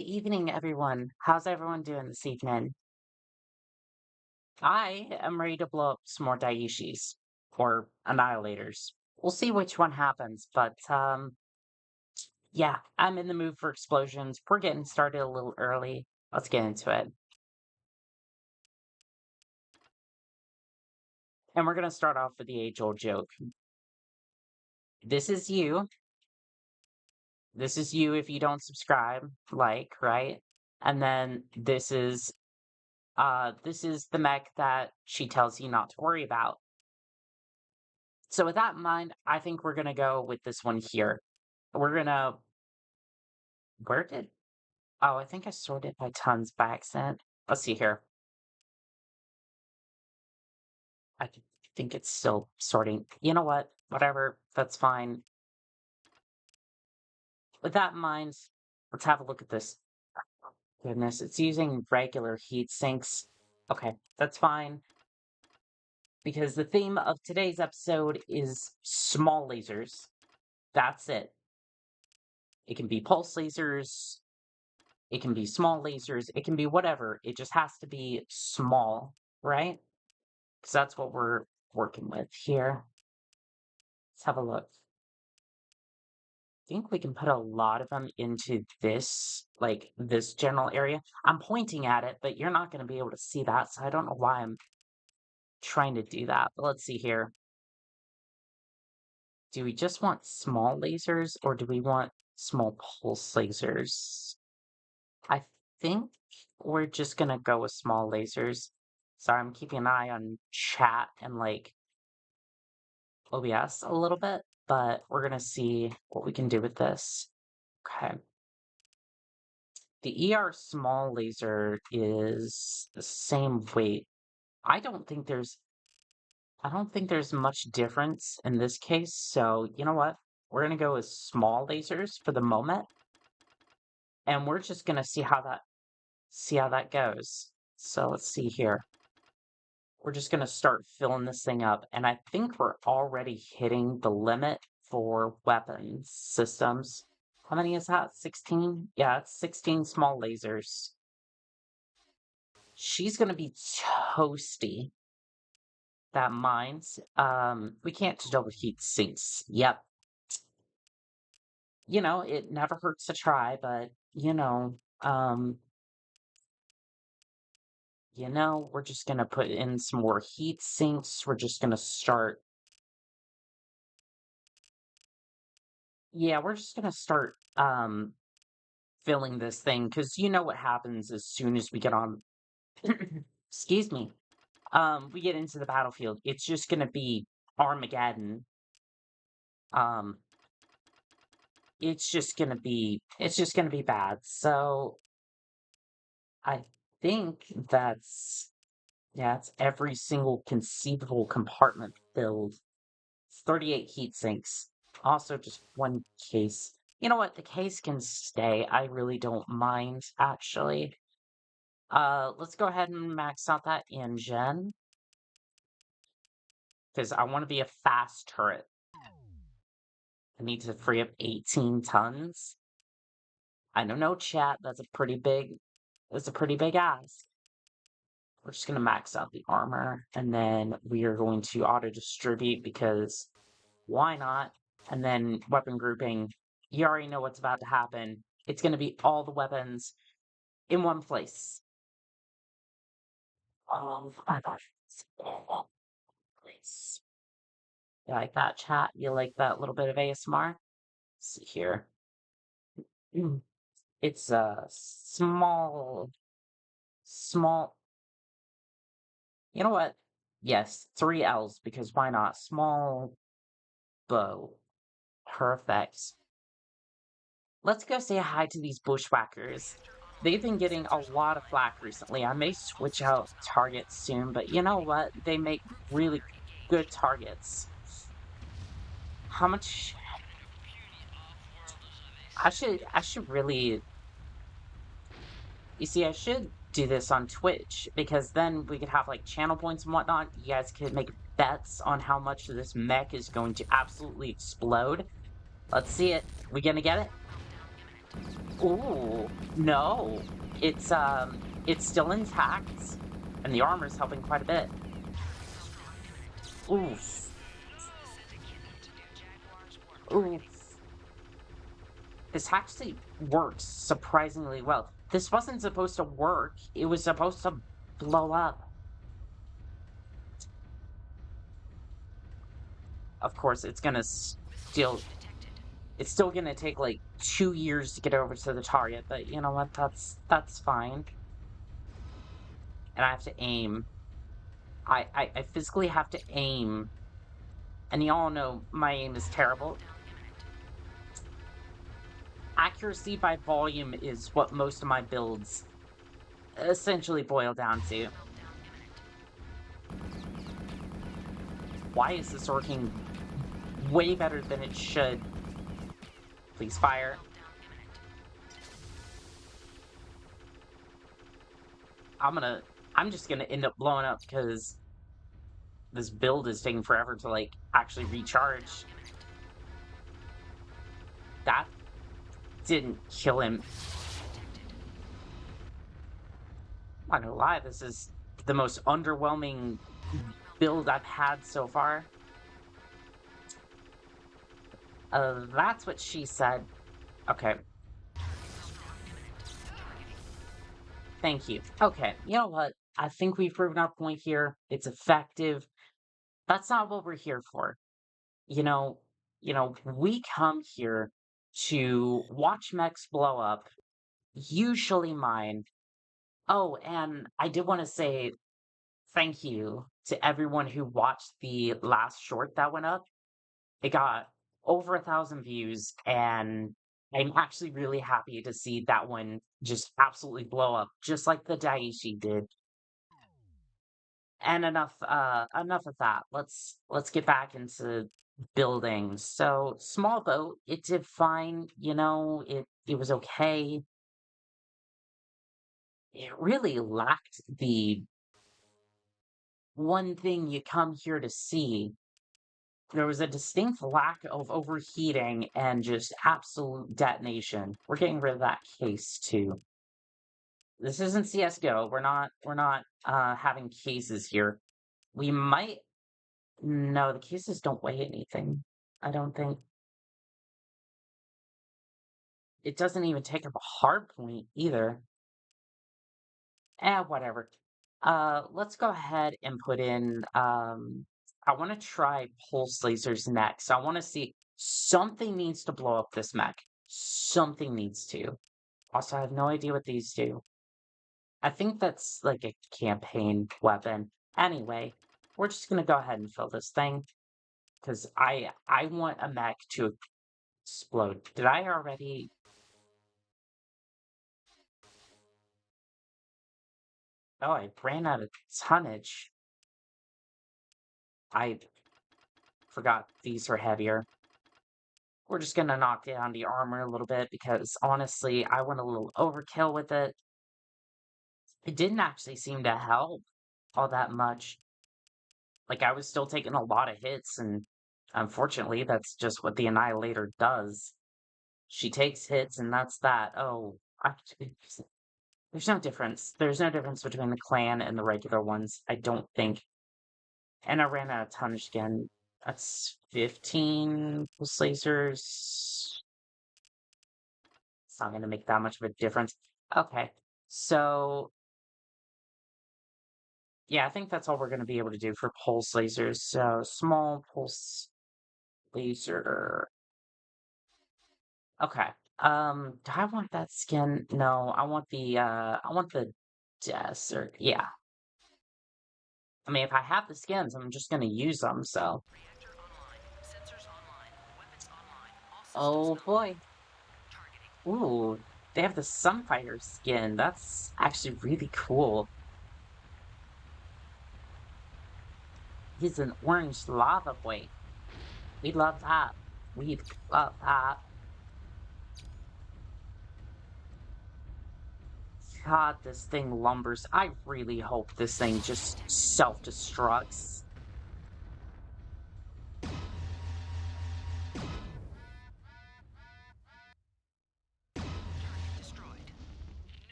Good evening, everyone. How's everyone doing this evening? I am ready to blow up some more Daishis or Annihilators. We'll see which one happens, but yeah, I'm in the mood for explosions. We're getting started a little early. Let's get into it. And we're gonna start off with the age-old joke. This is you. This is you if you don't subscribe, right? And then this is the mech that she tells you not to worry about. So with that in mind, I think we're gonna go with this one here. We're gonna where did oh, I think I sorted by tons by accident. Let's see here. I think it's still sorting. You know what? Whatever, that's fine. With that in mind, let's have a look at this. Goodness, it's using regular heat sinks. Okay, that's fine. Because the theme of today's episode is small lasers. That's it. It can be pulse lasers, it can be small lasers, it can be whatever. It just has to be small, right? Because that's what we're working with here. Let's have a look. I think we can put a lot of them into this, like this general area. I'm pointing at it, but you're not going to be able to see that, so I don't know why I'm trying to do that. But let's see here. Do we just want small lasers, or do we want small pulse lasers? I think we're just gonna go with small lasers. Sorry, I'm keeping an eye on chat and like OBS a little bit, but we're gonna see what we can do with this. Okay. The ER small laser is the same weight. I don't think there's much difference in this case, so you know what? We're gonna go with small lasers for the moment, and we're just gonna see how that goes. So let's see here. We're just going to start filling this thing up. And I think we're already hitting the limit for weapons systems. How many is that? 16? Yeah, it's 16 small lasers. She's going to be toasty. That mines. We can't double heat sinks. Yep. It never hurts to try, but we're just gonna put in some more heat sinks. We're just gonna start. Yeah, we're just gonna start filling this thing because you know what happens as soon as we get on. Excuse me. We get into the battlefield. It's just gonna be Armageddon. Um, it's just gonna be bad. So I think that's every single conceivable compartment filled. 38 heat sinks. Also, just one case. You know what? The case can stay. I really don't mind, actually. Let's go ahead and max out that engine. Because I want to be a fast turret. I need to free up 18 tons. I don't know, chat. That's a pretty big ask. We're just gonna max out the armor, and then we are going to auto-distribute because why not? And then weapon grouping. You already know what's about to happen. It's gonna be all the weapons in one place. My gosh. Place. You like that, chat? You like that little bit of ASMR? Let's see here. It's a small. You know what? Yes, 3 L's because why not? Small bow. Perfect. Let's go say hi to these bushwhackers. They've been getting a lot of flack recently. I may switch out targets soon, but you know what? They make really good targets. How much? I should really. You see, I should do this on Twitch because then we could have like channel points and whatnot. You guys could make bets on how much this mech is going to absolutely explode. Let's see it. We gonna get it? Ooh, no. It's still intact, and the armor's helping quite a bit. Oof. Oof. This actually works surprisingly well. This wasn't supposed to work. It was supposed to blow up. Of course, it's still gonna take like 2 years to get over to the target, but you know what? That's fine. And I have to aim. I physically have to aim. And y'all know my aim is terrible. Accuracy by volume is what most of my builds essentially boil down to. Why is this working way better than it should? Please fire. I'm just gonna end up blowing up because this build is taking forever to like actually recharge. That didn't kill him. I'm not gonna lie, this is the most underwhelming build I've had so far. That's what she said. Okay. Thank you. Okay, you know what? I think we've proven our point here. It's effective. That's not what we're here for. You know, we come here to watch mechs blow up, usually mine. Oh, and I did want to say thank you to everyone who watched the last short that went up. It got over 1,000 views, and I'm actually really happy to see that one just absolutely blow up, just like the Daiichi did. And enough of that. Let's get back into building. So small boat, it did fine, it was okay. It really lacked the one thing you come here to see. There was a distinct lack of overheating and just absolute detonation. We're getting rid of that case too. This isn't CS:GO. We're not having cases here. We might No, the cases don't weigh anything. I don't think. It doesn't even take up a hard point either. Whatever. Let's go ahead and put in, I want to try pulse lasers next. I want to see something needs to blow up this mech. Something needs to. Also, I have no idea what these do. I think that's like a campaign weapon. Anyway, we're just gonna go ahead and fill this thing because I want a mech to explode. Did I already? Oh, I ran out of tonnage. I forgot these are heavier. We're just gonna knock down the armor a little bit because honestly, I went a little overkill with it. It didn't actually seem to help all that much. Like, I was still taking a lot of hits, and unfortunately, that's just what the Annihilator does. She takes hits, and that's that. Oh, there's no difference. There's no difference between the clan and the regular ones, I don't think. And I ran out of tonnage again. That's 15 pulse lasers. It's not going to make that much of a difference. Okay, so yeah, I think that's all we're going to be able to do for pulse lasers. So small pulse laser. Okay. Do I want that skin? No, I want the desert. Yeah. I mean, if I have the skins, I'm just going to use them, so. Oh boy. Ooh, they have the Sunfire skin. That's actually really cool. He's an orange lava boy. We love that. We love that. God, this thing lumbers. I really hope this thing just self-destructs.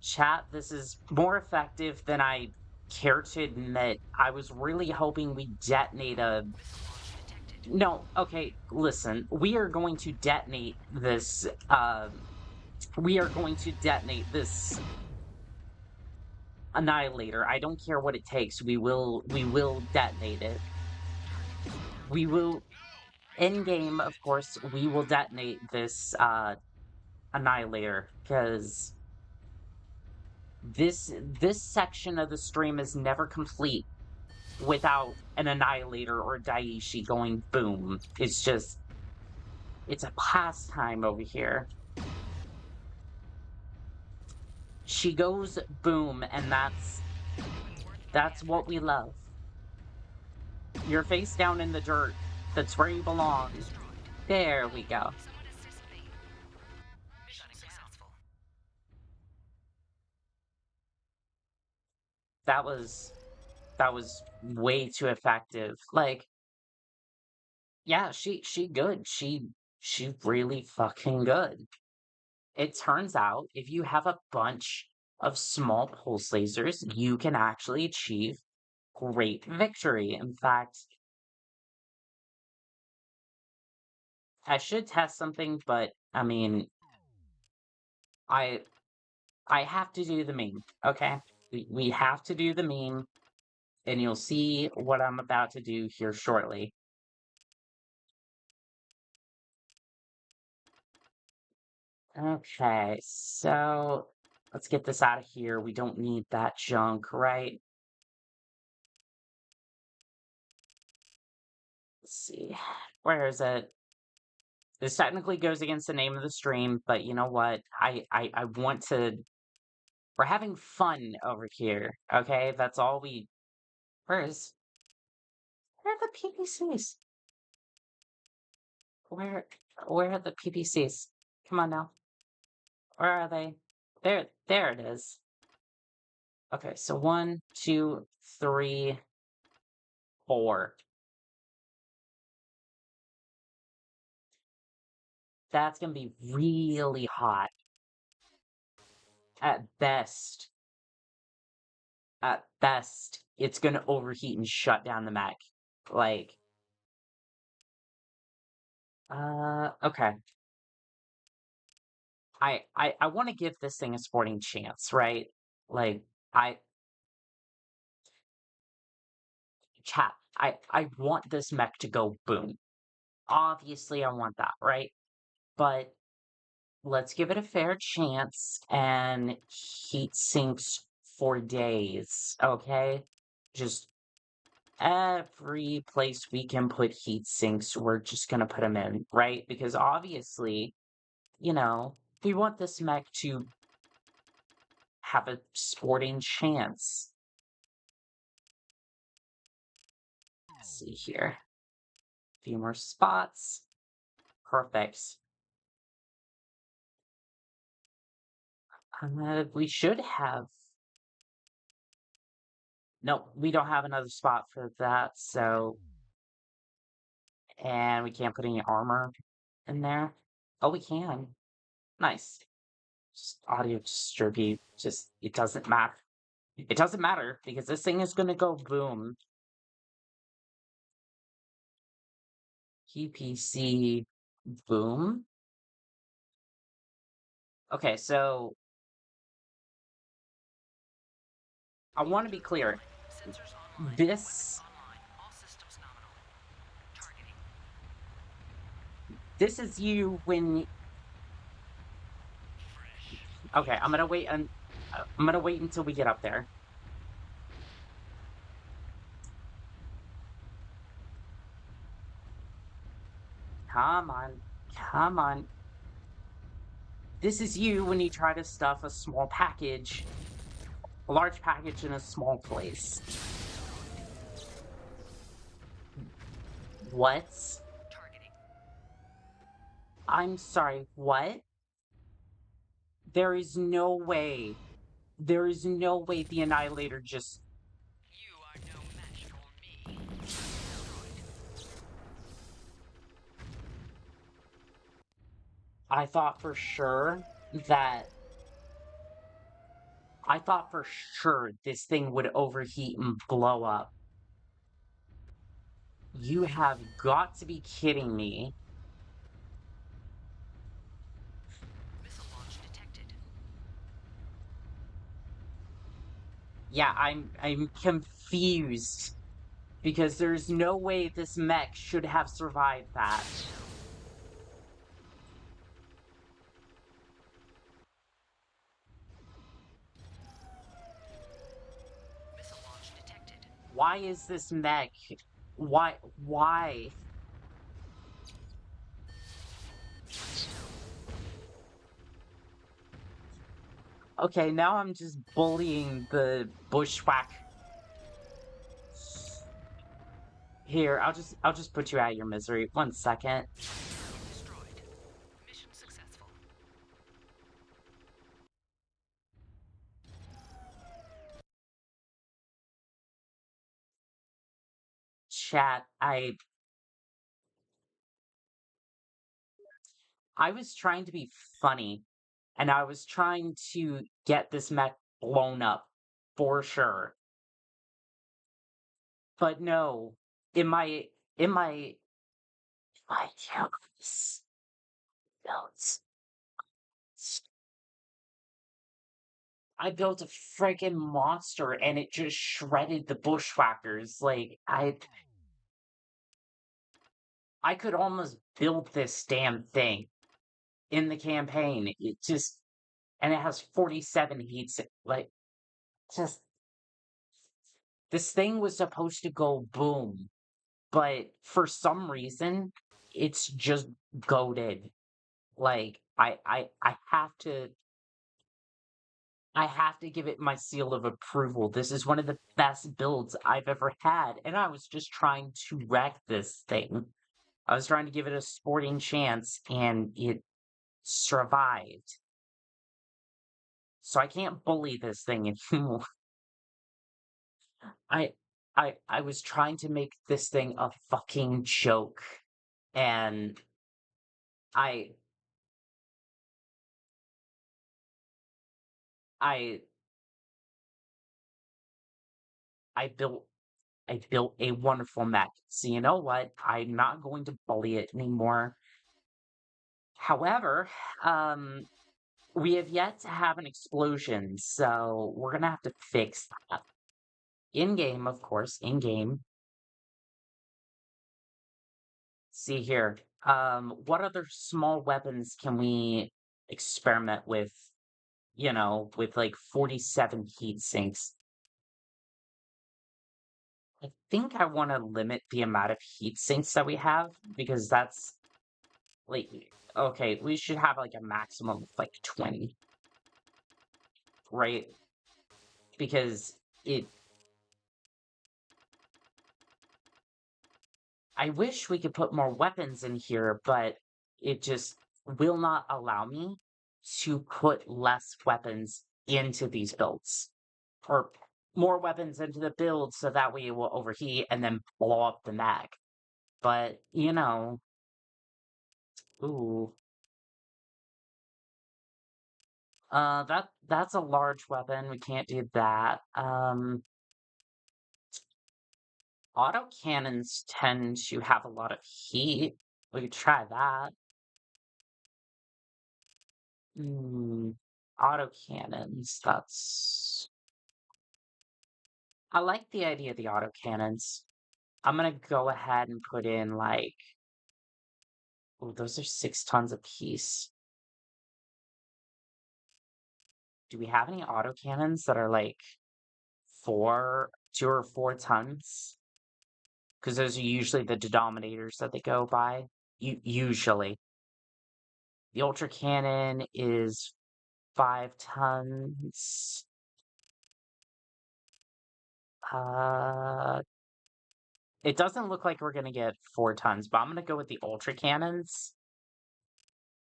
Chat, this is more effective than I care to admit. I was really hoping we detonate a... No, okay, listen. We are going to detonate this, we are going to detonate this annihilator. I don't care what it takes. We will detonate it. We will, in game, of course, we will detonate this, annihilator, because this section of the stream is never complete without an annihilator or Daiichi going boom. It's just, it's a pastime over here. She goes boom, and that's what we love. You're face down in the dirt. That's where you belong. There we go. That was way too effective. Like, yeah, she good. She really fucking good. It turns out if you have a bunch of small pulse lasers, you can actually achieve great victory. In fact, I should test something, but I mean, I I have to do the meme, okay? We have to do the meme, and you'll see what I'm about to do here shortly. Okay, so let's get this out of here. We don't need that junk, right? Let's see. Where is it? This technically goes against the name of the stream, but you know what? I want to... We're having fun over here, okay? That's all we... Where are the PPCs? Where are the PPCs? Come on now. Where are they? There it is. Okay, so 1, 2, 3, 4. That's gonna be really hot. At best, it's gonna overheat and shut down the mech. Like, okay. I want to give this thing a sporting chance, right? Like, chat, I want this mech to go boom. Obviously, I want that, right? But let's give it a fair chance and heat sinks for days, okay? Just every place we can put heat sinks, we're just gonna put them in, right? Because obviously, you know, we want this mech to have a sporting chance. Let's see here. A few more spots. Perfect. We should have... Nope, we don't have another spot for that, so... And we can't put any armor in there. Oh, we can. Nice. Just audio distribute. Just, it doesn't matter. It doesn't matter, because this thing is gonna go boom. PPC boom. Okay, so... I want to be clear. This is you when... Okay, I'm gonna wait until we get up there. Come on. Come on. This is you when you try to stuff a small package, a large package in a small place. What? I'm sorry, what? There is no way. There is no way the Annihilator just... You are no match for me. I thought for sure that... I thought for sure this thing would overheat and blow up. You have got to be kidding me. Missile launch detected. Yeah, I'm confused because there's no way this mech should have survived that. Missile launch detected. Why is this mech? Why? Okay, now I'm just bullying the bushwhack. Here, I'll just put you out of your misery. 1 second. Destroyed. Mission successful. Chat, I was trying to be funny, and I was trying to get this mech blown up for sure. But no, in my house built I built a friggin' monster and it just shredded the bushwhackers. Like I could almost build this damn thing in the campaign. It just and it has 47 heats. Like just this thing was supposed to go boom, but for some reason it's just goated. Like I have to give it my seal of approval. This is one of the best builds I've ever had, and I was just trying to wreck this thing. I was trying to give it a sporting chance, and it survived. So I can't bully this thing anymore. I I was trying to make this thing a fucking joke, and I I I built I built a wonderful mech. So you know what? I'm not going to bully it anymore. However, um, we have yet to have an explosion, so we're gonna have to fix that. In game, of course, in game. See here. What other small weapons can we experiment with? You know, with like 47 heat sinks. I think I want to limit the amount of heat sinks that we have because that's like okay, we should have like a maximum of like 20, right? Because it I wish we could put more weapons in here, but it just will not allow me to put less weapons into these builds. Or more weapons into the build so that way it will overheat and then blow up the mag. But, you know, ooh. That's a large weapon. We can't do that. Autocannons tend to have a lot of heat. We could try that. Hmm. Autocannons, that's... I like the idea of the autocannons. I'm gonna go ahead and put in, like... Oh, those are 6 tons apiece. Do we have any autocannons that are, like, 2 or 4 tons? Because those are usually the denominators that they go by. Usually. The Ultra Cannon is 5 tons. Uh, it doesn't look like we're gonna get 4 tons, but I'm gonna go with the Ultra Cannons.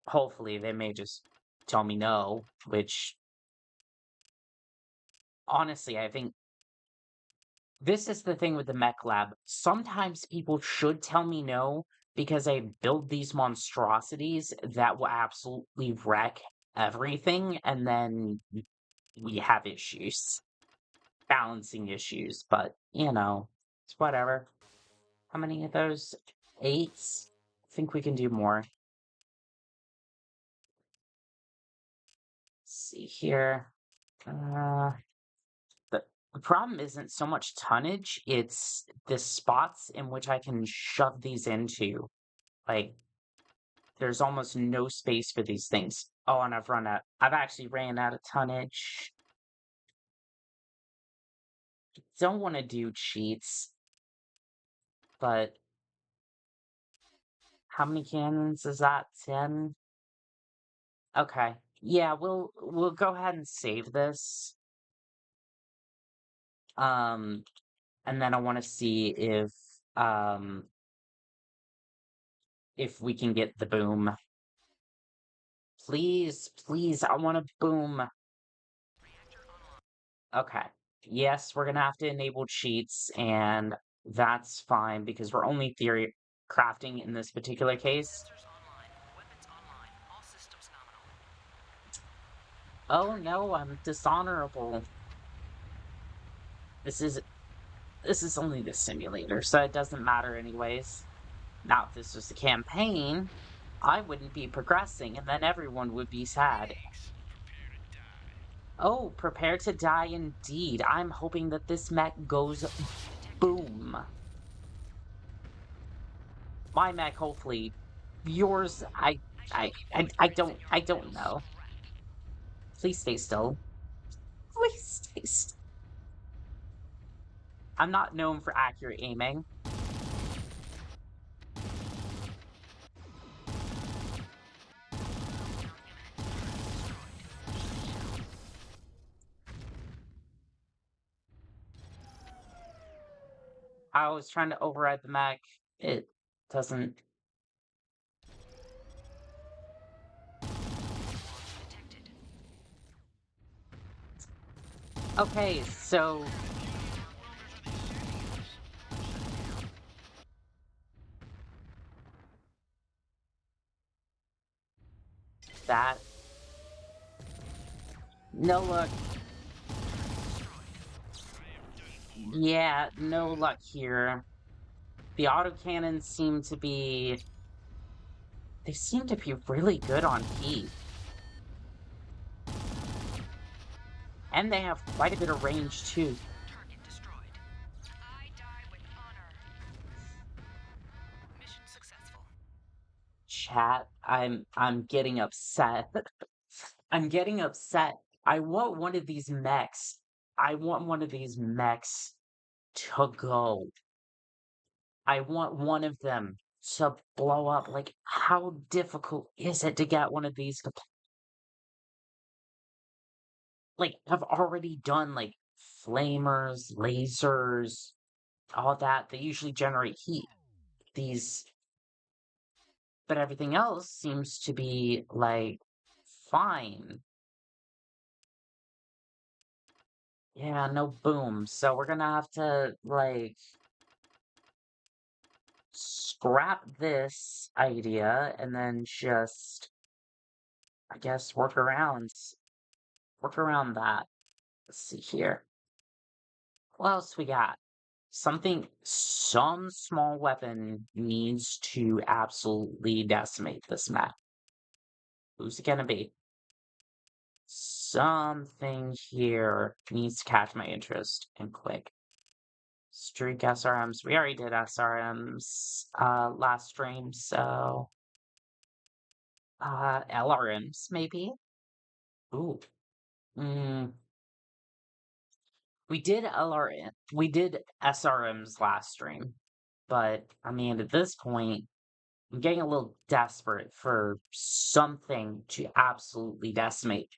Hopefully, they may just tell me no, which honestly, I think this is the thing with the Mech Lab. Sometimes people should tell me no because I build these monstrosities that will absolutely wreck everything, and then we have issues, balancing issues, but it's whatever. How many of those? 8? I think we can do more. Let's see here. The, the problem isn't so much tonnage, it's the spots in which I can shove these into. Like, there's almost no space for these things. Oh, and I've actually ran out of tonnage. Don't want to do cheats, but how many cannons is that? 10? Okay. Yeah, we'll go ahead and save this. Um, and then I want to see um if we can get the boom. Please, please, I want a boom. Reactor online. Okay. Yes, we're gonna have to enable cheats, and that's fine because we're only theory crafting in this particular case. Sensors online. Weapons online. All systems nominal. Oh no, I'm dishonorable. This is this is only the simulator, so it doesn't matter anyways. Now, if this was a campaign, I wouldn't be progressing, and then everyone would be sad. Oh, prepare to die indeed. I'm hoping that this mech goes boom. My mech, hopefully. Yours, I don't know. Please stay still. Please stay still. I'm not known for accurate aiming. I was trying to override the mech. It doesn't. Detected. Okay, so that. No luck. Yeah, no luck here. The autocannons seem to be. They seem to be really good on heat. And they have quite a bit of range, too. Target destroyed. I die with honor. Mission successful. Chat, I'm getting upset. I'm getting upset. I want one of these mechs. I want one of these mechs to go. I want one of them to blow up. Like, how difficult is it to get one of these? Like, I've already done like flamers, lasers, all that. They usually generate heat. These, but everything else seems to be like fine. Yeah, no boom. So we're gonna have to like scrap this idea and then just, I guess, work around that. Let's see here. What else we got? Some small weapon needs to absolutely decimate this map. Who's it gonna be? Something here needs to catch my interest and quick. Streak SRMs. We already did SRMs last stream, so LRMs maybe. Ooh. Mm, we did SRMs last stream, but I mean at this point I'm getting a little desperate for something to absolutely decimate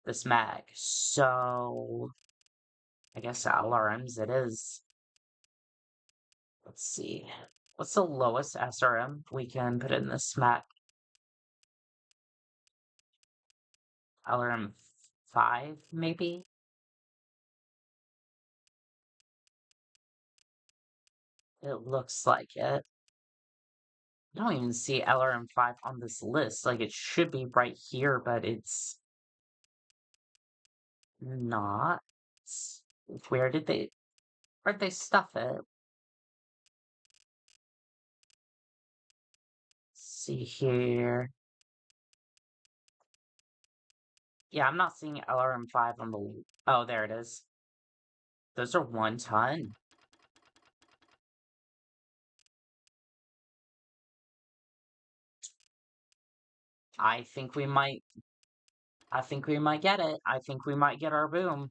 this mag. So I guess LRMs it is. Let's see. What's the lowest SRM we can put in this map? LRM 5, maybe? It looks like it. I don't even see LRM 5 on this list. Like, it should be right here, but it's not. Where did they where'd they stuff it? See here. Yeah, I'm not seeing LRM5 on the. Oh, there it is. Those are 1 ton. I think we might. I think we might get it. I think we might get our boom.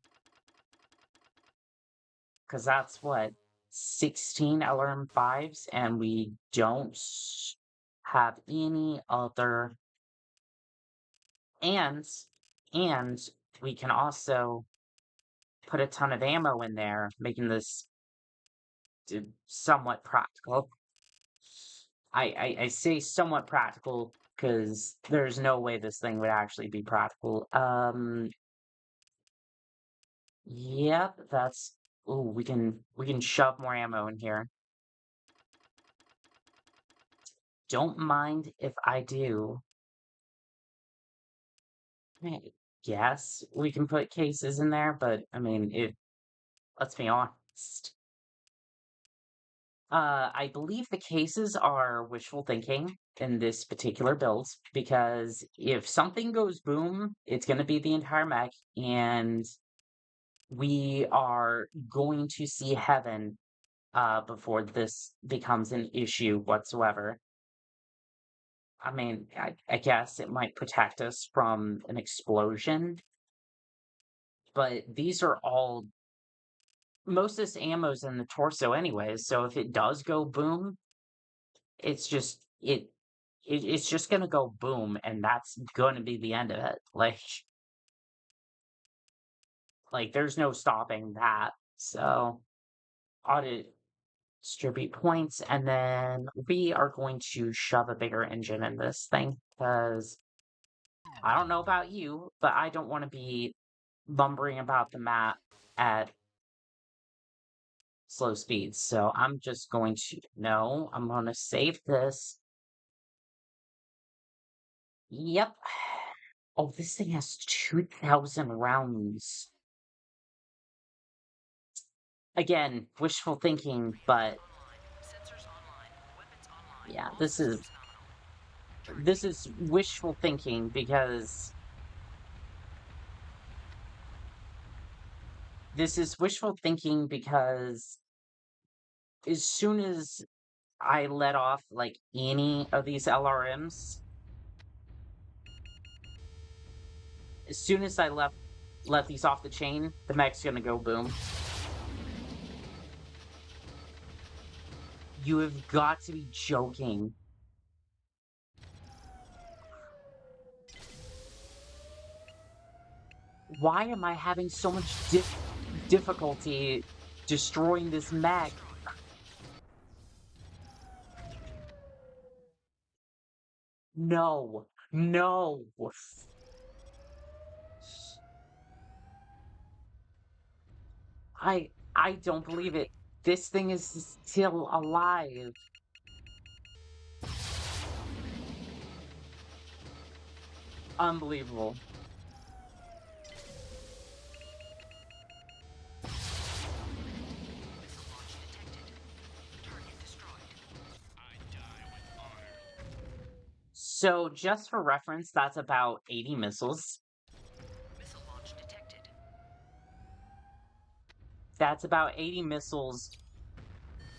Because that's what, 16 LRM5s, and we don't have any other. And, and we can also put a ton of ammo in there, making this somewhat practical. I say somewhat practical because there's no way this thing would actually be practical. Yep, that's. Ooh, we can shove more ammo in here. Don't mind if I do. Yes, we can put cases in there, but I mean, let's be honest. I believe the cases are wishful thinking in this particular build, because if something goes boom, it's going to be the entire mech, and we are going to see heaven before this becomes an issue whatsoever. I mean, I guess it might protect us from an explosion, but these are all. Most of this ammo's in the torso anyways, so if it does go boom, it's just it's just gonna go boom, and that's gonna be the end of it. Like there's no stopping that. So audit distribute points, and then we are going to shove a bigger engine in this thing, because I don't know about you, but I don't want to be lumbering about the map at slow speeds. So I'm just going to, no, I'm going to save this. Yep. Oh, this thing has 2,000 rounds. Again, wishful thinking, but yeah, this is wishful thinking, because as soon as I let off like any of these LRMs, as soon as I let these off the chain, the mech's gonna go boom. You have got to be joking. Why am I having so much difficulty destroying this mech? No, no. I don't believe it. This thing is still alive. Unbelievable. Missile launch detected. Target destroyed. I die with honor. So, just for reference, that's about 80 missiles. Missile launch detected. That's about 80 missiles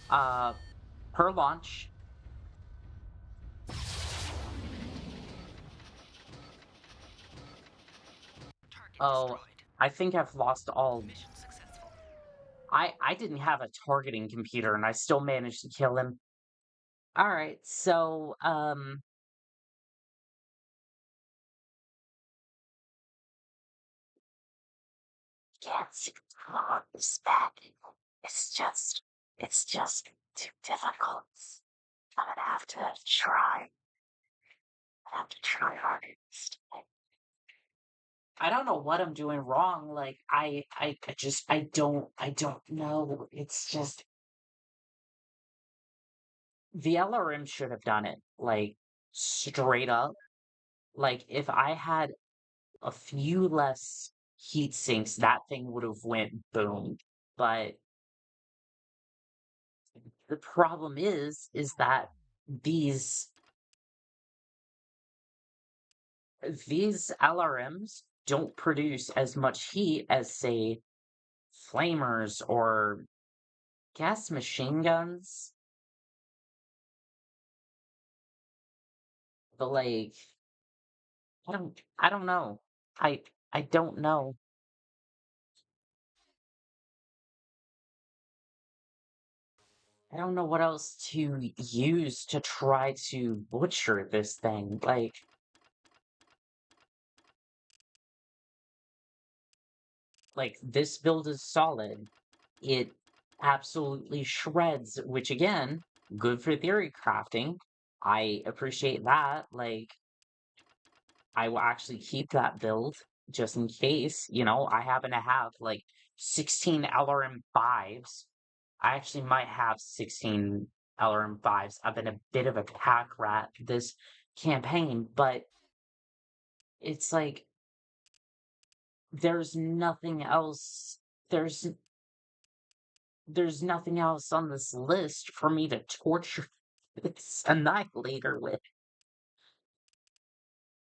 uh per launch. Target Oh, destroyed. I think I've lost all. Mission successful. I didn't have a targeting computer, and I still managed to kill him. All right, so can't see this bad. It's just too difficult. I'm gonna have to try. I have to try harder. I don't know what I'm doing wrong. Like I don't know. It's just the LRM should have done it. Like straight up. Like if I had a few less heat sinks, that thing would have went boom. But the problem is that these these LRMs don't produce as much heat as, say, flamers or gas machine guns. But like, I don't know. I I don't know. I don't know what else to use to try to butcher this thing. Like this build is solid. It absolutely shreds, which again, good for theory crafting. I appreciate that. Like, I will actually keep that build just in case, I happen to have like 16 LRM5s. I actually might have 16 LRM5s. I've been a bit of a pack rat this campaign, but it's like there's nothing else. There's there's nothing else on this list for me to torture this annihilator with.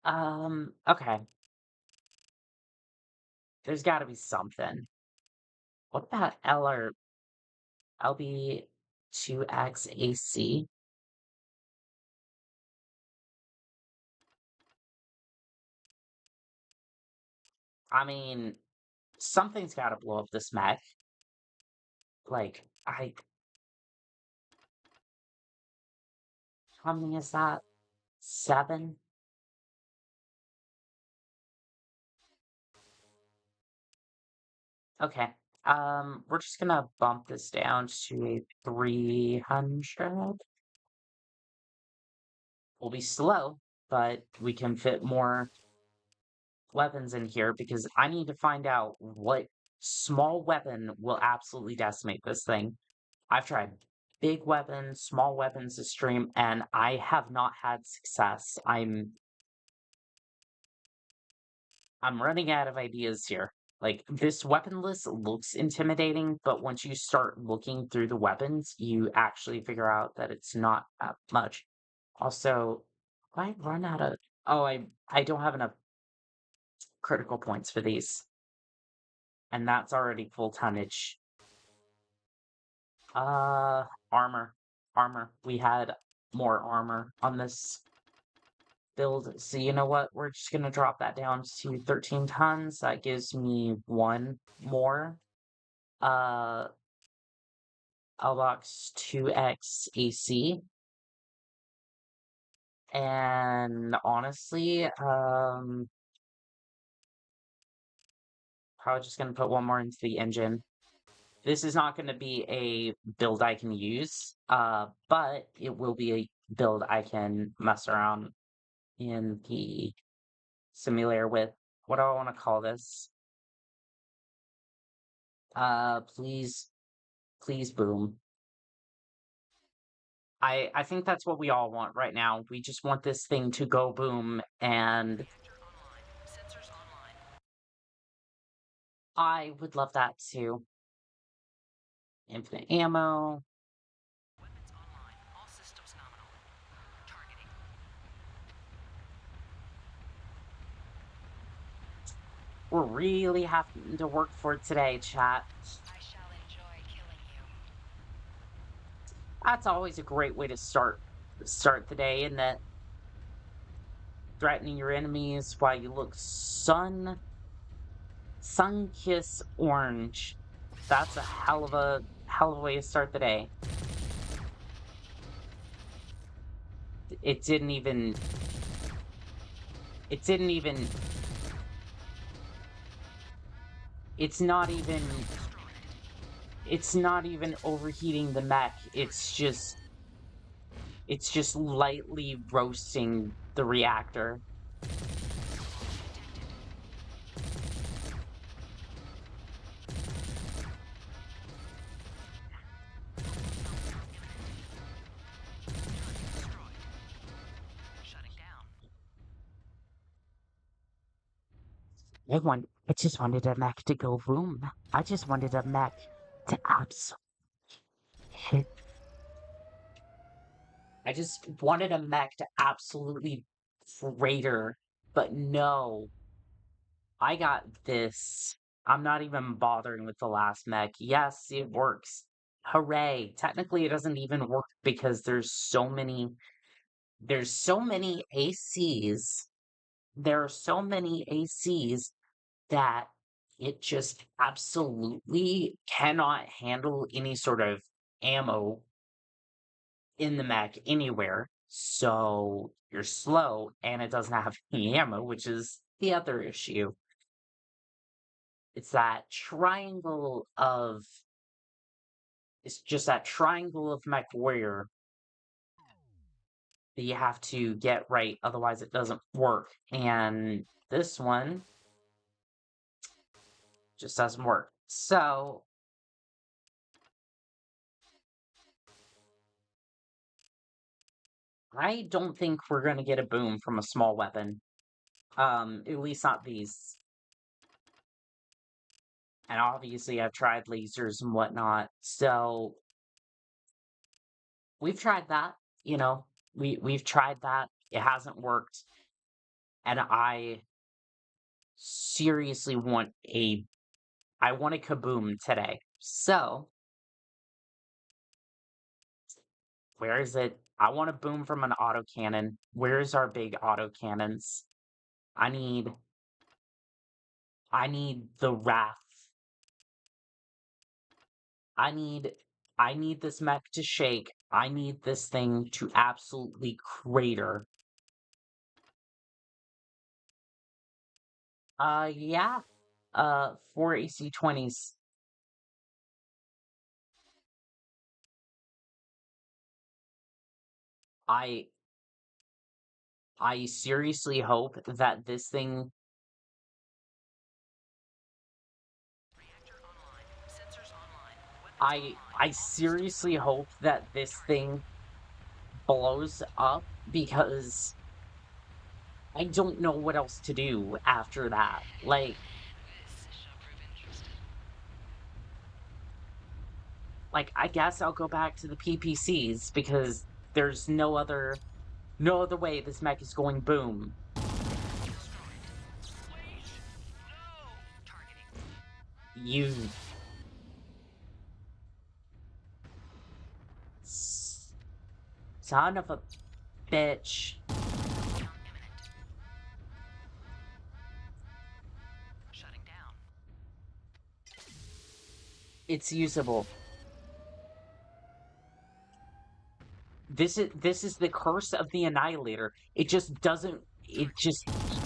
Okay. There's gotta be something. What about LB2X AC? I mean, something's gotta blow up this mech. Like, how many is that? 7? Okay. We're just gonna bump this down to a 300. We'll be slow, but we can fit more weapons in here because I need to find out what small weapon will absolutely decimate this thing. I've tried big weapons, small weapons to stream, and I have not had success. I'm running out of ideas here. Like, this weapon list looks intimidating, but once you start looking through the weapons, you actually figure out that it's not that much. Also, if I run out of... Oh, I don't have enough critical points for these, and that's already full tonnage. Armor. Armor. We had more armor on this build. So you know what? We're just gonna drop that down to 13 tons. That gives me one more. Lbox 2X AC. And honestly, probably just gonna put one more into the engine. This is not gonna be a build I can use, but it will be a build I can mess around in the simulator with. What do I want to call this? Please, please boom. I think that's what we all want right now. We just want this thing to go boom, and Reactor online. Sensors online. I would love that too. Infinite ammo. Weapons online. All systems nominal. Targeting. We're really having to work for it today, chat. I shall enjoy killing you. That's always a great way to start the day, isn't it? Threatening your enemies while you look sun kiss orange. That's a hell of a way to start the day. It didn't even it's not even overheating the mech. It's just lightly roasting the reactor. Destroyed. Shutting down. I just wanted a mech to go boom. I just wanted a mech to absolutely hit. I just wanted a mech to absolutely crater, but no, I got this. I'm not even bothering with the last mech. Yes, it works. Hooray. Technically, it doesn't even work because there's so many ACs. There are so many ACs that it just absolutely cannot handle any sort of ammo in the mech anywhere. So you're slow and it doesn't have any ammo, which is the other issue. It's that triangle of it's just that triangle of Mechwarrior that you have to get right, otherwise it doesn't work. And this one just doesn't work. So I don't think we're gonna get a boom from a small weapon. At least not these. And obviously I've tried lasers and whatnot. So we've tried that, you know. We've tried that. It hasn't worked. And seriously I want a kaboom today. So where is it? I want a boom from an autocannon. Where's our big autocannons? I need I need the wrath. I need I need this mech to shake. I need this thing to absolutely crater. Yeah. 4 AC-20s. I I seriously hope that this thing Reactor online. Sensors online. Weapons I online. All systems seriously go. hope that this Target. thing blows up because I don't know what else to do after that. This shall prove interesting. I guess I'll go back to the PPCs because there's no other way this mech is going boom. Destroyed. Wait! No! Targeting. You son of a bitch. Down imminent. Shutting down. It's usable. This is the curse of the Annihilator. It just doesn't it Target just engaged.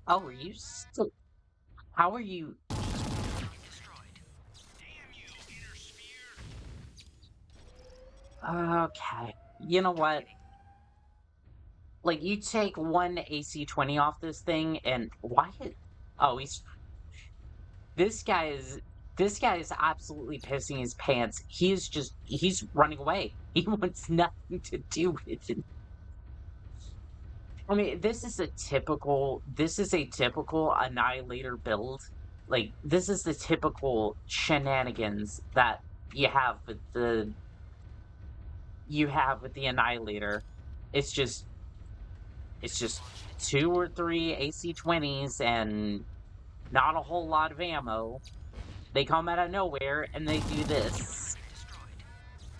Oh, are you still how are you Target destroyed. Damn you, inner sphere! okay. You know what? Targeting. Like you take one AC-20 off this thing and oh, this guy is this guy is absolutely pissing his pants. He's running away. He wants nothing to do with it. I mean, this is a typical Annihilator build. Like, this is the typical shenanigans that you have with the Annihilator. It's just it's just Launching attack. two or three AC-20s and not a whole lot of ammo. They come out of nowhere and they do this. Target destroyed.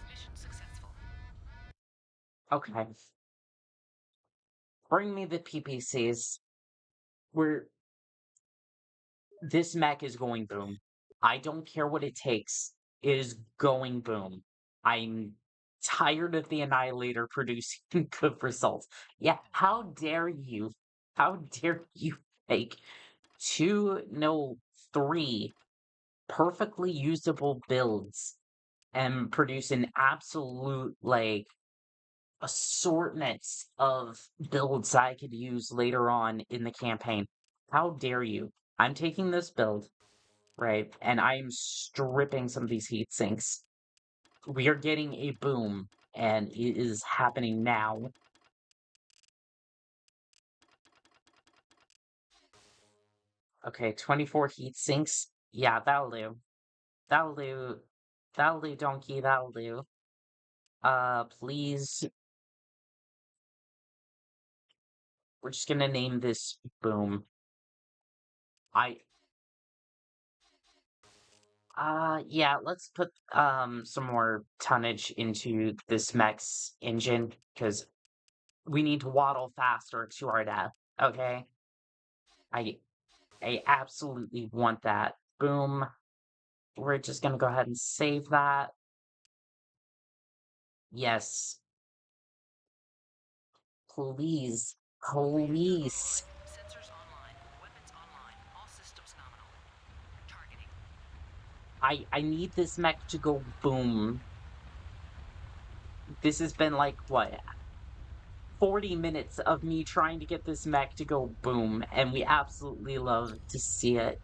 Mission successful. Okay. Bring me the PPCs. We're This mech is going boom. I don't care what it takes. It is going boom. I'm tired of the Annihilator producing good results. Yeah, how dare you? How dare you take two, no, three perfectly usable builds and produce an absolute, assortment of builds I could use later on in the campaign. How dare you? I'm taking this build, right? And I'm stripping some of these heat sinks. We are getting a boom, and it is happening now. Okay, 24 heat sinks. Yeah, that'll do. That'll do. That'll do, donkey, that'll do. Please. We're just gonna name this Boom. I yeah, let's put some more tonnage into this mech's engine because we need to waddle faster to our death. Okay, I I absolutely want that. Boom. We're just gonna go ahead and save that. Yes, please, please. Sensors online. Weapons online. All systems nominal. Targeting. I need this mech to go boom. This has been like what 40 minutes of me trying to get this mech to go boom, and we absolutely love to see it.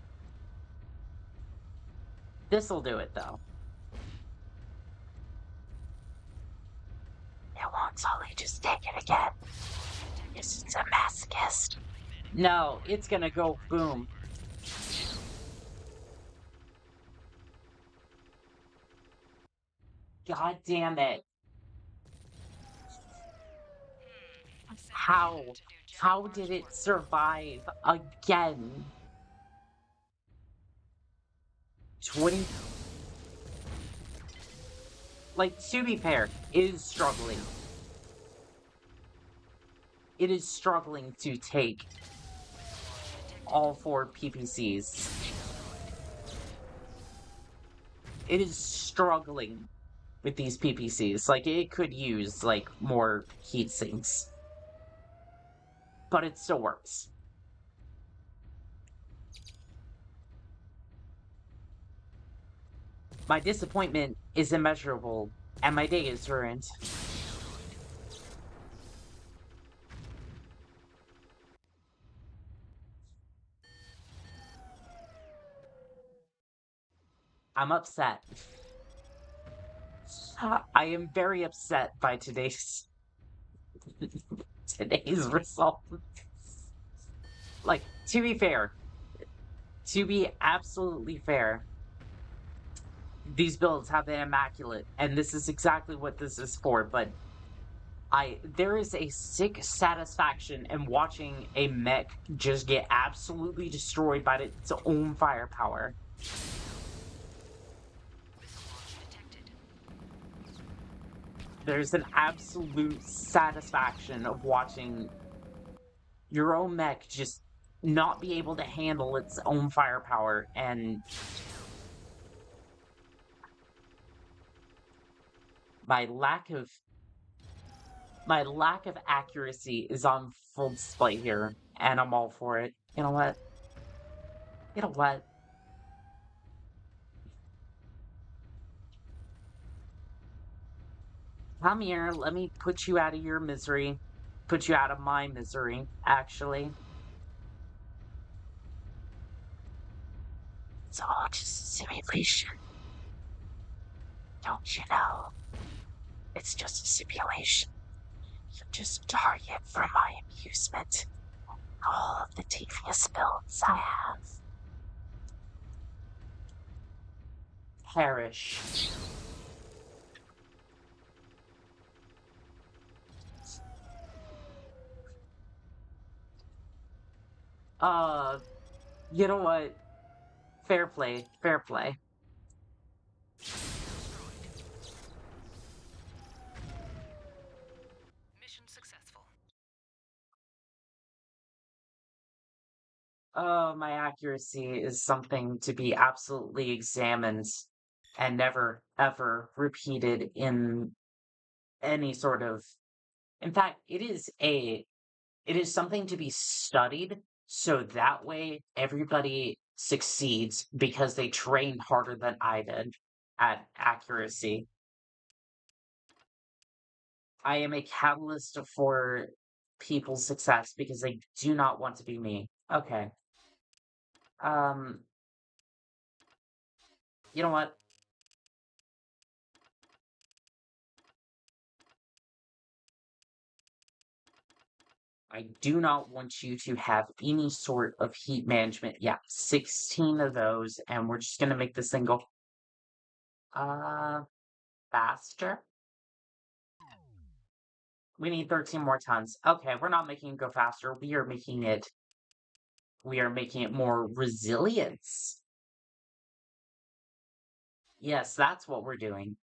This'll do it, though. It won't Sully just take it again. Yes, it's a masochist. No, it's gonna go boom. God damn it. How? How did it survive again? 20. Like, to be fair, it is struggling. It is struggling to take all 4 PPCs. It is struggling with these PPCs. Like, it could use, like, more heat sinks. But it still works. My disappointment is immeasurable, and my day is ruined. I'm upset. I am very upset by today's result. Like, to be fair, to be absolutely fair, these builds have been immaculate, and this is exactly what this is for, but there is a sick satisfaction in watching a mech just get absolutely destroyed by its own firepower. There's an absolute satisfaction of watching your own mech just not be able to handle its own firepower, and my lack of accuracy is on full display here, and I'm all for it. You know what? You know what? Come here, let me put you out of your misery. Put you out of my misery, actually. It's all just a simulation. Don't you know? It's just a simulation. You're just a target for my amusement. All of the devious builds I have. Perish. Uh, you know what? Fair play, fair play. Mission successful. My accuracy is something to be absolutely examined and never, ever repeated in any sort of. In fact, it is something to be studied so that way everybody succeeds because they trained harder than I did at accuracy. I am a catalyst for people's success because they do not want to be me. Okay. Um, you know what? I do not want you to have any sort of heat management. Yeah, 16 of those, and we're just gonna make this thing go faster. We need 13 more tons. Okay, we're not making it go faster. We are making it more resilience. Yes, that's what we're doing.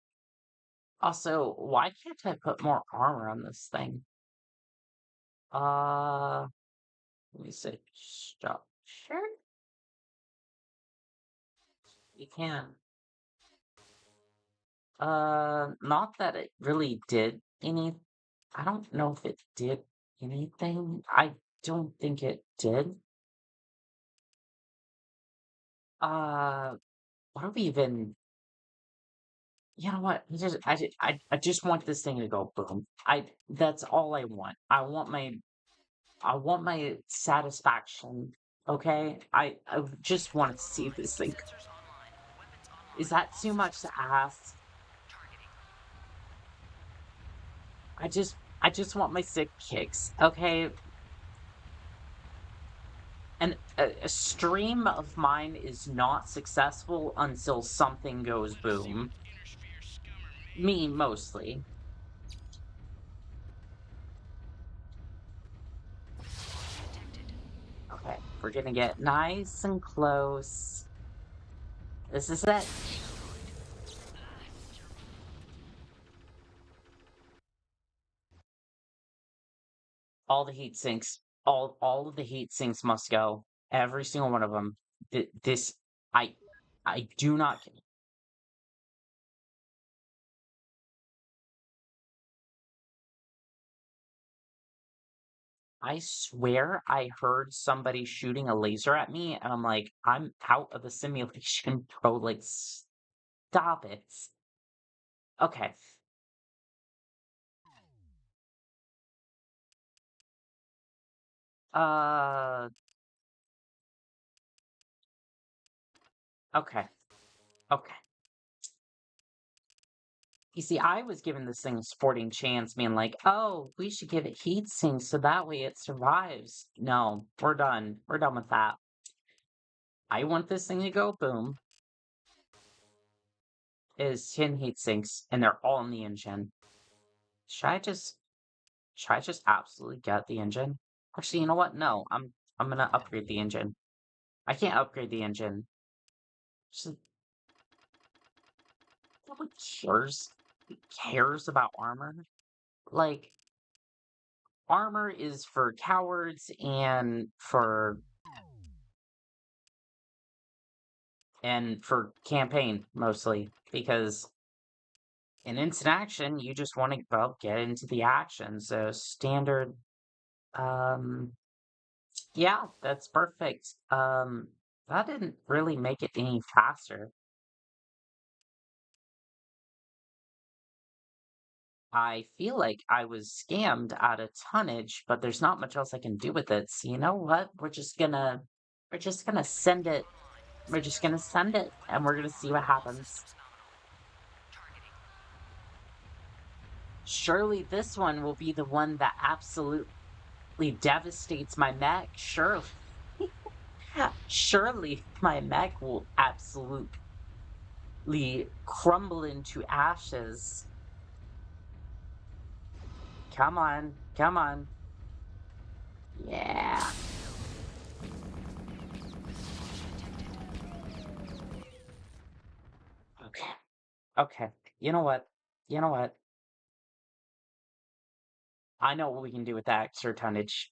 Also, why can't I put more armor on this thing? Uh, let me see. Stop. Sure, you can. Not that it really did any. I don't know if it did anything. I don't think it did. Uh, what are we even? You know what? I just want this thing to go boom. That's all I want. I want my satisfaction. Okay? I just want to see this thing. Sensors online. Weapons Is online. that All too much to systems go. ask? Targeting. I just want my sick kicks. Okay? And a stream of mine is not successful until something goes Wanna see what boom. inner sphere scum are made Me of? mostly. Detected. Okay, we're gonna get nice and close. This is it. All the heat sinks. All of the heat sinks must go. Every single one of them. This I I do not. I swear I heard somebody shooting a laser at me, and I'm like, I'm out of the simulation, bro. Like, stop it. Okay. Uh. Okay. Okay. You see, I was given this thing a sporting chance, being like, oh, we should give it heat sinks so that way it survives. No, we're done. We're done with that. I want this thing to go boom. Is 10 heat sinks, and they're all in the engine. Should I just absolutely get the engine? Actually, you know what? No, I'm gonna upgrade the engine. I can't upgrade the engine. Just, nobody cares. Who cares about armor? Like, armor is for cowards and for campaign mostly, because in instant action you just want to, well, get into the action. So standard, um yeah, that's perfect. That didn't really make it any faster. I feel like I was scammed out of tonnage, but there's not much else I can do with it. So you know what? We're just gonna send it. Online. We're just Sensors gonna send online. it, and we're gonna Weapons see on. what All happens. systems nominal. Targeting. Surely this one will be the one that absolutely devastates my mech. Surely, surely my mech will absolutely crumble into ashes. Come on, come on. Yeah. Okay. Okay. You know what? You know what? I know what we can do with that extra tonnage.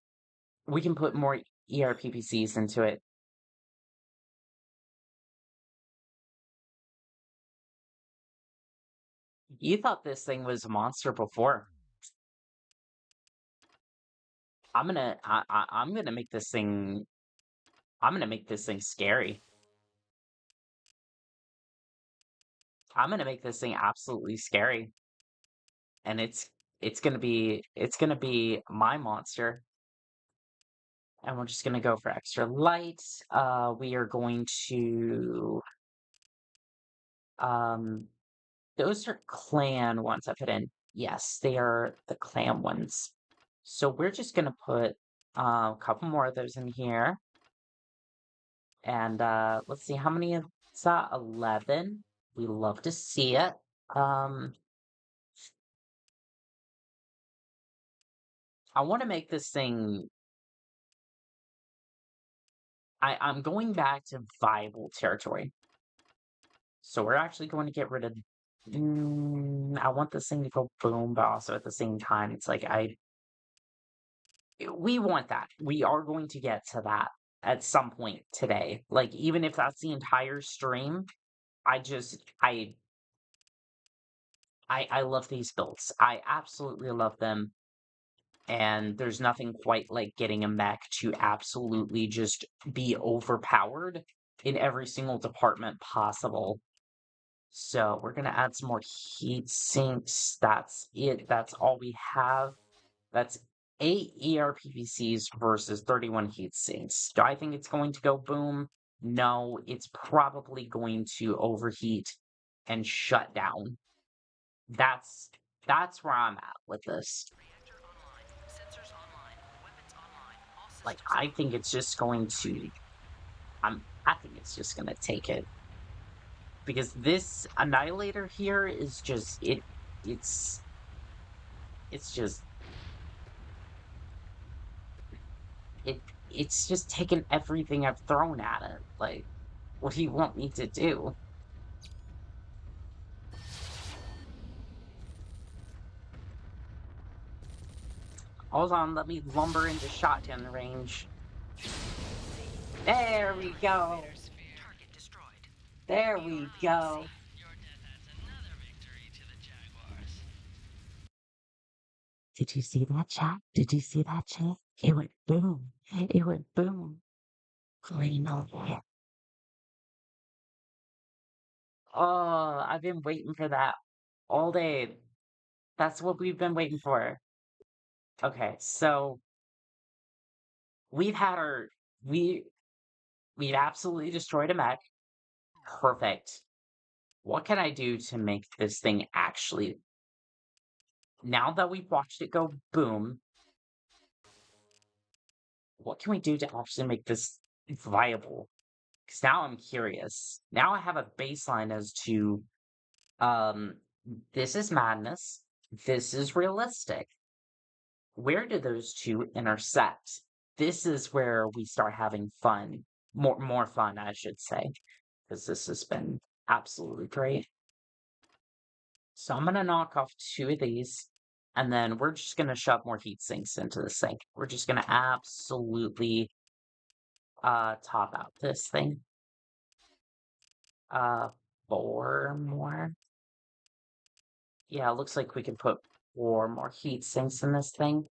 We can put more ERPPCs into it. You thought this thing was a monster before. I'm gonna make this thing. I'm gonna make this thing scary. I'm gonna make this thing absolutely scary, and it's gonna be my monster. And we're just gonna go for extra light. We are going to um those are clan ones I put in. Yes, they are the clan ones. So we're just gonna put A couple more of those in here. And let's see, how many is that? 11. We love to see it. Um, I want to make this thing. I'm going back to viable territory. So we're actually going to get rid of. I want this thing to go boom, but also at the same time, it's like we want that. We are going to get to that at some point today. Like even if that's the entire stream, I just I love these builds. I absolutely love them. And there's nothing quite like getting a mech to absolutely just be overpowered in every single department possible. So we're gonna add some more heat sinks. That's it. That's all we have. That's 8 ERPPCs versus 31 heat sinks. Do I think it's going to go boom? No, it's probably going to overheat and shut down. That's that's where I'm at with this. Reactor online. Sensors online. Weapons online. All Like systems I think online. it's just going to I think it's just gonna take it. Because this annihilator here is just it's it's just it's just taken everything I've thrown at it. Like, what do you want me to do? Hold on, let me lumber into shotgun range. There we go. Target destroyed. There we go. Your death adds another victory to the Jaguars. Did you see that, chat? Did you see that, chat? It went boom. It went boom. Green over. Oh, I've been waiting for that all day. That's what we've been waiting for. Okay, so we've had our we we've absolutely destroyed a mech. Perfect. What can I do to make this thing actually now that we've watched it go boom, what can we do to actually make this viable? Because now I'm curious. Now I have a baseline as to um this is madness, this is realistic. Where do those two intersect? This is where we start having fun. More fun, I should say. Because this has been absolutely great. So I'm gonna knock off 2 of these, and then we're just gonna shove more heat sinks into the sink. We're just gonna absolutely top out this thing. 4 more. Yeah, it looks like we can put 4 more heat sinks in this thing.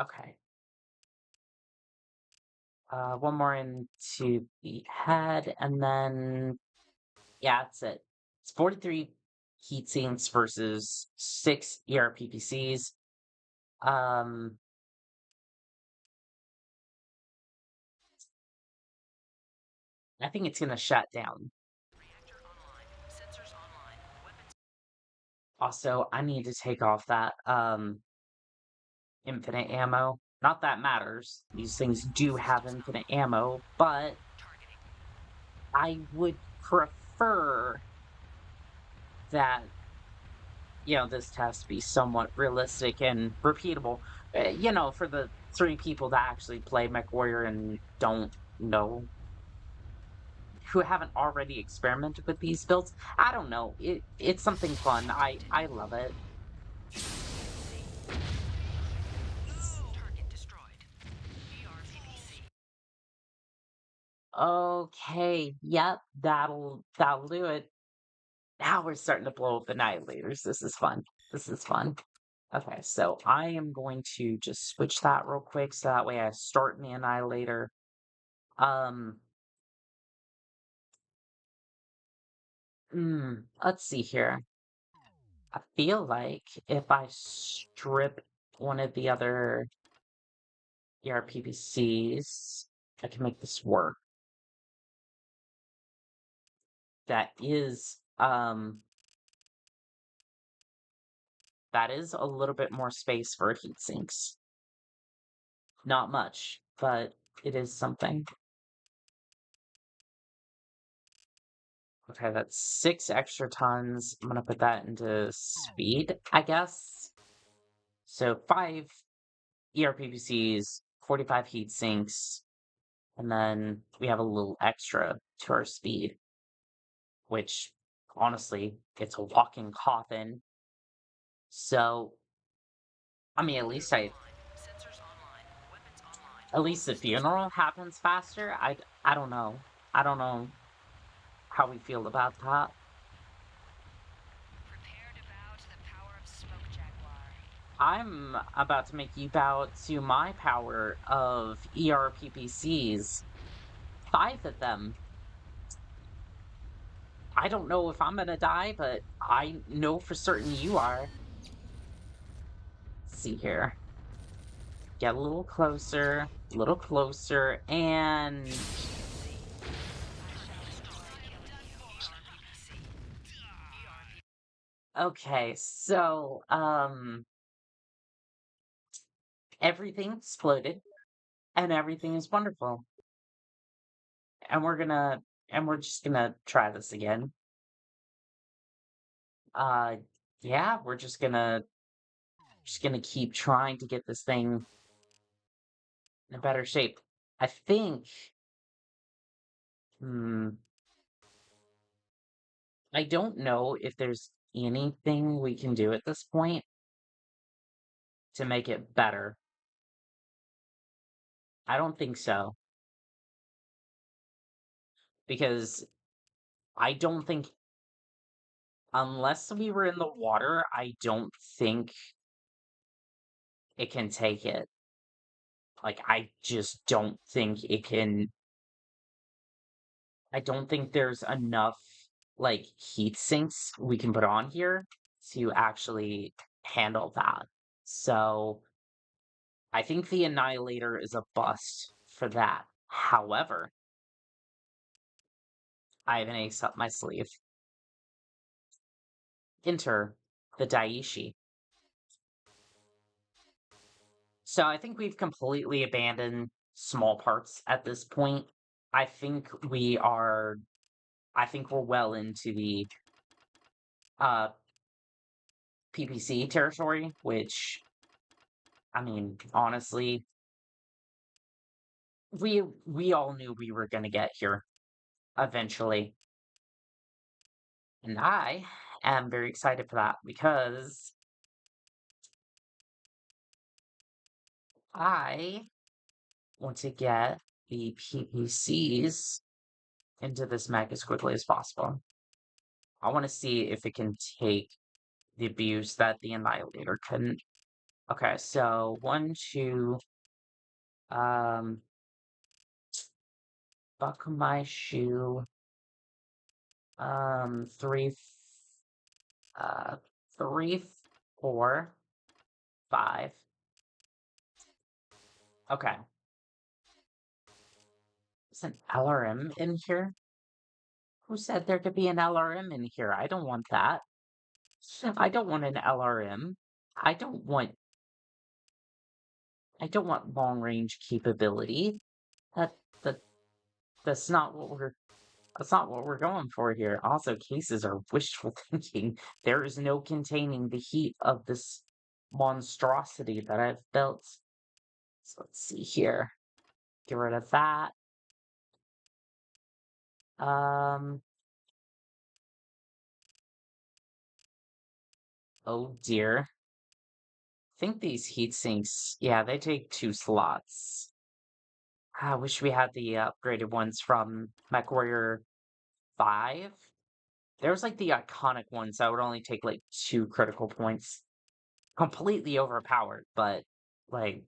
Okay. 1 more into the head, and then yeah, that's it. It's 43 heat sinks versus 6 ERPPCs. Um, I think it's gonna shut down. Reactor online. Sensors online. Weapons. Also, I need to take off that infinite ammo. Not that matters. These things do have infinite ammo, but Targeting. I would prefer that this test be somewhat realistic and repeatable. For the 3 people that actually play Mechwarrior and don't know who haven't already experimented with these builds. I don't know. It's something fun. I love it. Target destroyed. ERPPC. Okay, yep, that'll do it. Now we're starting to blow up annihilators. This is fun. This is fun. Okay, so I am going to just switch that real quick so that way I start in the annihilator. Um, let's see here. I feel like if I strip one of the other ERPPCs, I can make this work. That is a little bit more space for heat sinks. Not much, but it is something. Okay, that's 6 extra tons. I'm gonna put that into speed, I guess. So 5 ERPPCs, 45 heat sinks, and then we have a little extra to our speed, which honestly, it's a walking coffin. So, I mean, Sensors online. Weapons online. at All least the systems funeral go. happens faster. I don't know. I don't know how we feel about that. Prepare to bow to the power of Smoke Jaguar. I'm about to make you bow to my power of ERPPCs. 5 of them. I don't know if I'm gonna die, but I know for certain you are. Let's see here. Get a little closer, and okay, so everything exploded and everything is wonderful. And we're just gonna try this again. Uh yeah, we're just gonna keep trying to get this thing in a better shape. I think hmm, I don't know if there's anything we can do at this point to make it better. I don't think so. Because I don't think unless we were in the water, I don't think it can take it. Like, I just don't think it can. I don't think there's enough, like, heat sinks we can put on here to actually handle that. So, I think the Annihilator is a bust for that. However, I have an ace up my sleeve. Enter the Daiichi. So I think we've completely abandoned small parts at this point. I think we are I think we're well into the uh PPC territory, which I mean, honestly, we all knew we were gonna get here eventually. And I am very excited for that because I want to get the PPCs into this mech as quickly as possible. I want to see if it can take the abuse that the Annihilator couldn't. Okay, so 1, 2, um, buckle my shoe, 3, 3, 4, 5. Okay. Is an LRM in here? Who said there could be an LRM in here? I don't want that. I don't want an LRM. I don't want I don't want long range capability. That that that's not what we're going for here. Also, cases are wishful thinking. There is no containing the heat of this monstrosity that I've built. So let's see here. Get rid of that. Um, oh dear. I think these heat sinks, yeah, they take 2 slots. I wish we had the upgraded ones from Mechwarrior 5. There's like the iconic ones that would only take like 2 critical points. Completely overpowered, but like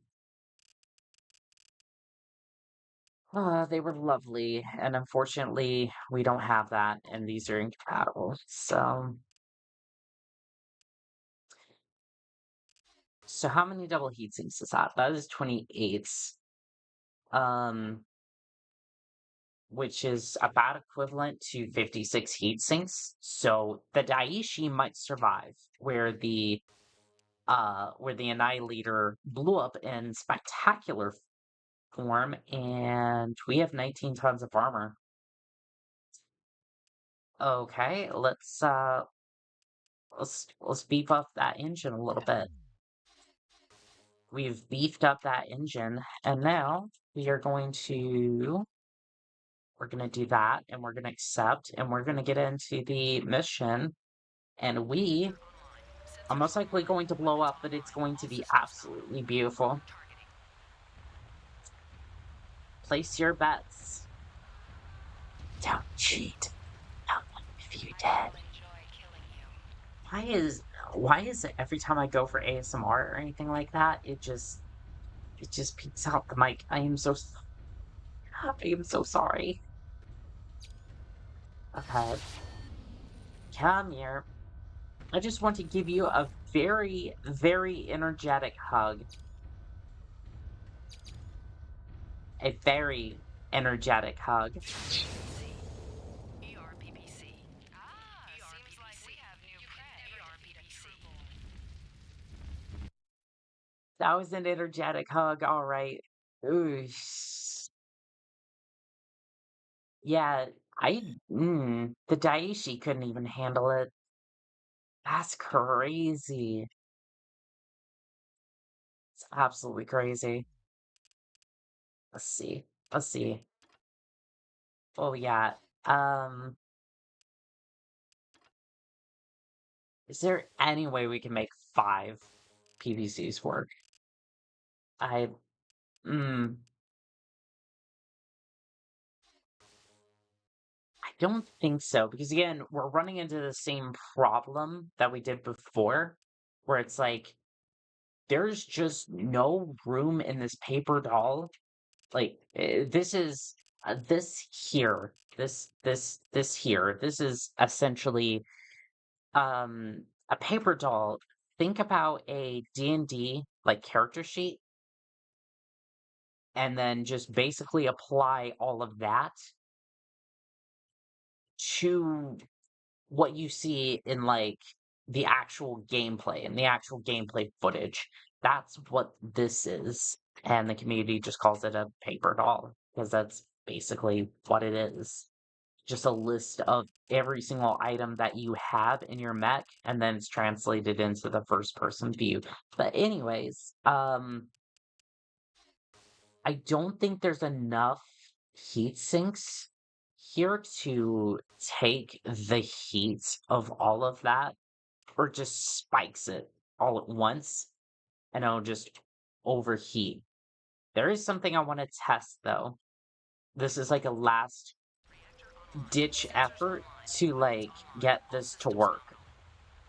they were lovely, and unfortunately, we don't have that, and these are incompatible. So how many double heat sinks is that? That is 28. Um, which is about equivalent to 56 heat sinks. So the Daiichi might survive, where the where the Annihilator blew up in spectacular form, and we have 19 tons of armor. Okay, let's beef up that engine a little bit. We've beefed up that engine, and now we're going to do that, and we're gonna accept, and we're gonna get into the mission, and we are most likely going to blow up, but it's going to be absolutely beautiful. Place your bets. Don't cheat. Not if you did. Why is it every time I go for ASMR or anything like that, it just peeks out the mic? I am so sorry. Okay, come here. I just want to give you a very, very energetic hug. A very energetic hug. That was an energetic hug, all right. Ooh. Yeah, the Daishi couldn't even handle it. That's crazy. It's absolutely crazy. Let's see. Let's see. Oh yeah. Um, is there any way we can make 5 PVCs work? I mm, I don't think so, because again, we're running into the same problem that we did before, where it's like there's just no room in this paper doll. Like this is this here. This is essentially a paper doll. Think about a D&D like character sheet, and then just basically apply all of that to what you see in like the actual gameplay and the actual gameplay footage. That's what this is. And the community just calls it a paper doll because that's basically what it is. Just a list of every single item that you have in your mech, and then it's translated into the first person view. But anyways, I don't think there's enough heat sinks here to take the heat of all of that, or just spikes it all at once, and it'll just overheat. There is something I want to test though. This is like a last ditch effort to like get this to work.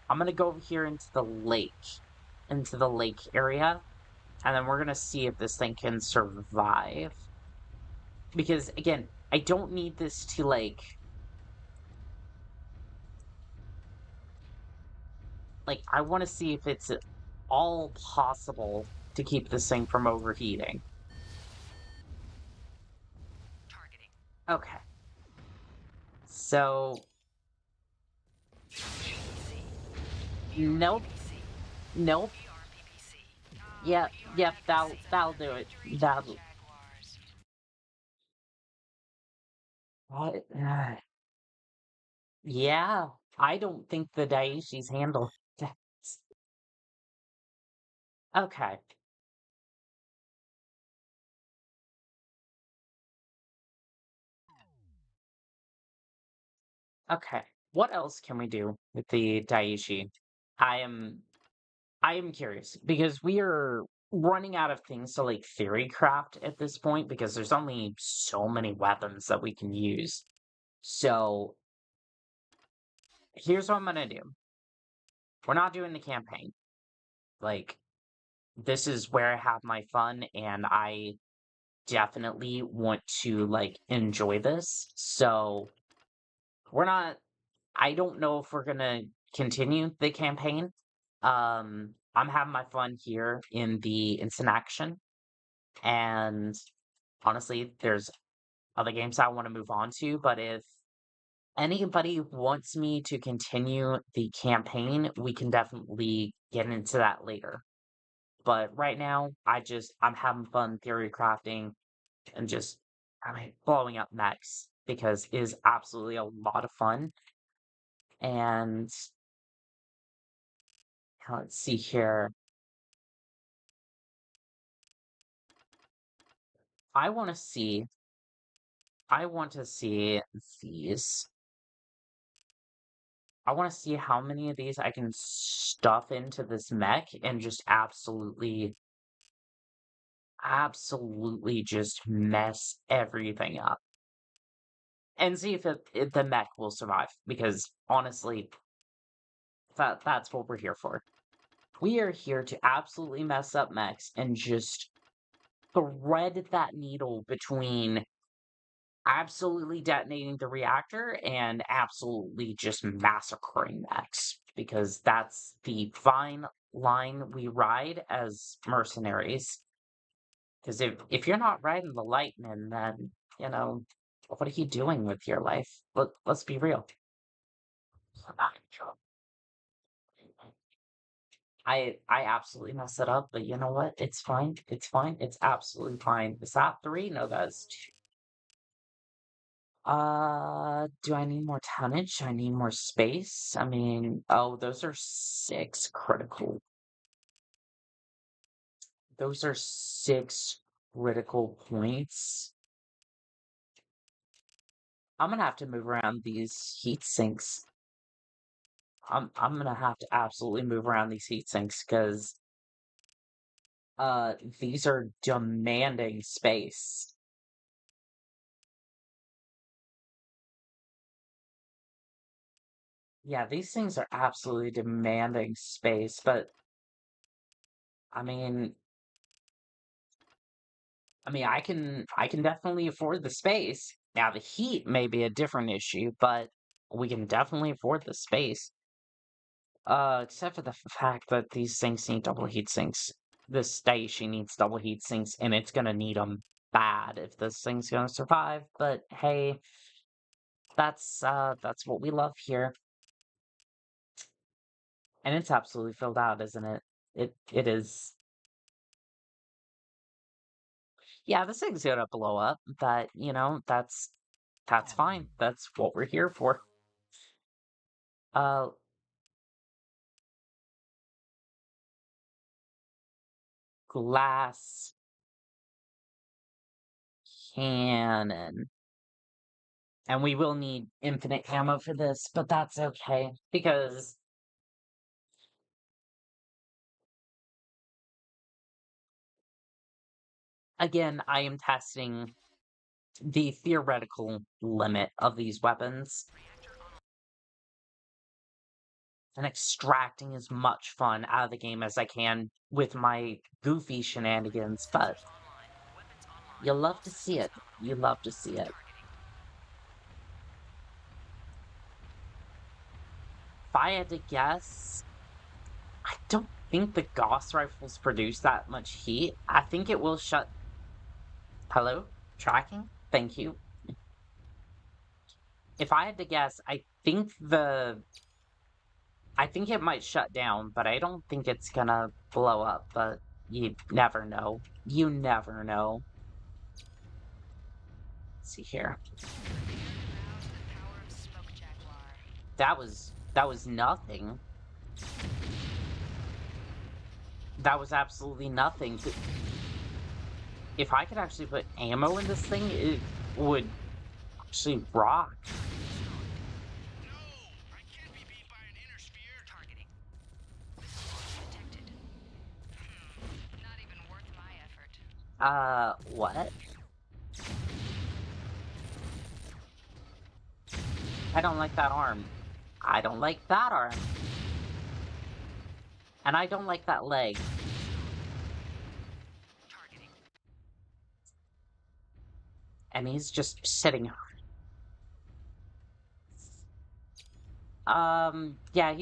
I'm gonna go over here into the lake area, and then we're gonna see if this thing can survive. Because again, I don't need this to like I want to see if it's at all possible to keep this thing from overheating. Okay. So nope, nope. Yep, that'll do it. That'll what? Yeah, I don't think the Daishi's handle that. Okay, okay. What else can we do with the Daishi? I am I am curious because we are running out of things to like theory craft at this point because there's only so many weapons that we can use. So here's what I'm gonna do. We're not doing the campaign. Like, this is where I have my fun, and I definitely want to like enjoy this. So we're not I don't know if we're gonna continue the campaign. I'm having my fun here in the instant action, and honestly, there's other games I want to move on to, but if Anybody who wants me to continue the campaign, we can definitely get into that later. But right now, I'm having fun theory crafting and just, I mean, blowing up mechs because it is absolutely a lot of fun. And let's see here. I want to see, I want to see these. I want to see how many of these I can stuff into this mech and just absolutely just mess everything up. And see if the mech will survive. Because honestly, that's what we're here for. We are here to absolutely mess up mechs and just thread that needle between absolutely detonating the reactor and absolutely just massacring mechs. Because that's the fine line we ride as mercenaries. Because if you're not riding the lightning, then, what are you doing with your life? Let's be real. I absolutely messed it up, but you know what? It's fine. It's fine. It's absolutely fine. Is that 3? No, that's 2. Do I need more tonnage? I need more space? I mean, oh, those are 6 critical. Those are 6 critical points. I'm gonna have to move around these heat sinks. I'm gonna have to absolutely move around these heat sinks because these are demanding space. Yeah, these things are absolutely demanding space, but I mean, I can definitely afford the space. Now the heat may be a different issue, but we can definitely afford the space. Except for the fact that these things need double heat sinks. This station needs double heat sinks, and it's gonna need them bad if this thing's gonna survive. But hey, that's what we love here. And it's absolutely filled out, isn't it? It is. Yeah, this thing's gonna blow up, but that's fine. That's what we're here for. Uh Glass cannon. And we will need infinite ammo for this, but that's okay because again, I am testing the theoretical limit of these weapons and extracting as much fun out of the game as I can with my goofy shenanigans, but you love to see it. You love to see it. If I had to guess, I don't think the Gauss rifles produce that much heat. I think it will shut. Hello? Tracking? Thank you. If I had to guess, I think it might shut down, but I don't think it's gonna blow up, but you never know. You never know. Let's see here. That was nothing. That was absolutely nothing. If I could actually put ammo in this thing, it would actually rock. No! I can't be beat by an inner sphere. Targeting. Detected. Not even worth my effort. What? I don't like that arm. I don't like that arm. And I don't like that leg. Targeting. And he's just sitting. Yeah,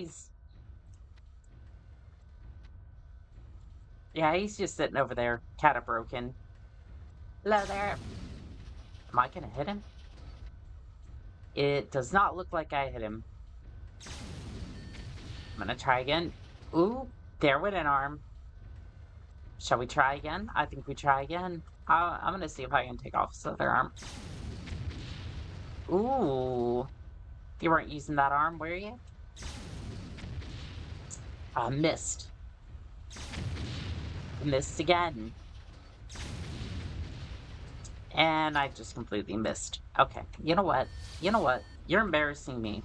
he's just sitting over there, kind of broken. Hello there. Am I gonna hit him? It does not look like I hit him. I'm gonna try again. Ooh, there went an arm. Shall we try again? I think we try again. I'm gonna see if I can take off his other arm. Ooh, you weren't using that arm, were you? Missed. Missed again. And I just completely missed. Okay, you know what? You know what? You're embarrassing me.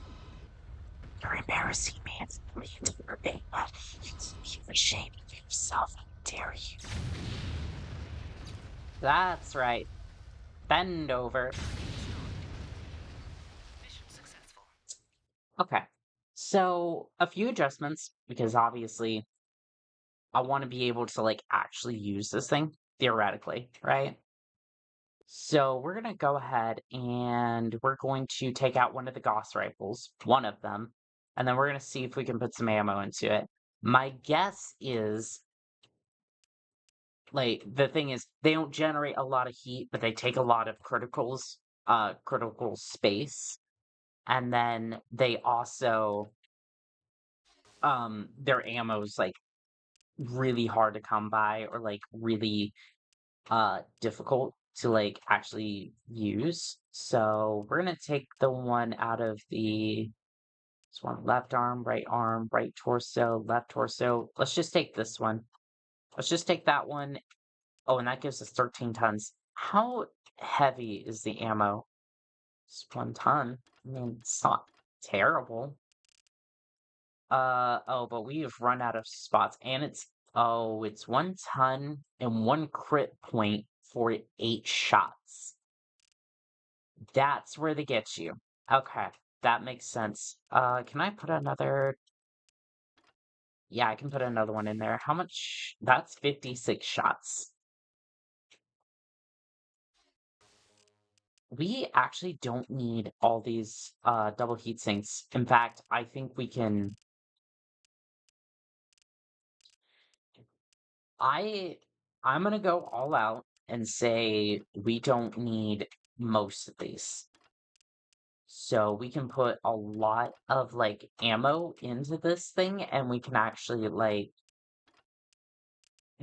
You're embarrassing me. It's you're ashamed of yourself. How dare you? That's right. Bend over. Mission successful. Okay. So, a few adjustments, because obviously I want to be able to like actually use this thing theoretically, right? So we're gonna go ahead and we're going to take out one of the Gauss rifles, one of them, and then we're gonna see if we can put some ammo into it. My guess is like the thing is they don't generate a lot of heat, but they take a lot of critical space. And then they also their ammo's like really hard to come by or like really difficult to like actually use. So we're gonna take the one out of this one, left arm, right torso, left torso. Let's just take this one. Let's just take that one. Oh, and that gives us 13 tons. How heavy is the ammo? It's 1 ton. I mean, it's not terrible. Oh, but we have run out of spots, and it's 1 ton and 1 crit point for 8 shots. That's where they get you. Okay, that makes sense. Can I put another? Yeah, I can put another one in there. How much? That's 56 shots. We actually don't need all these double heat sinks. In fact, I think we can. I I'm gonna go all out and say we don't need most of these. So we can put a lot of like ammo into this thing and we can actually like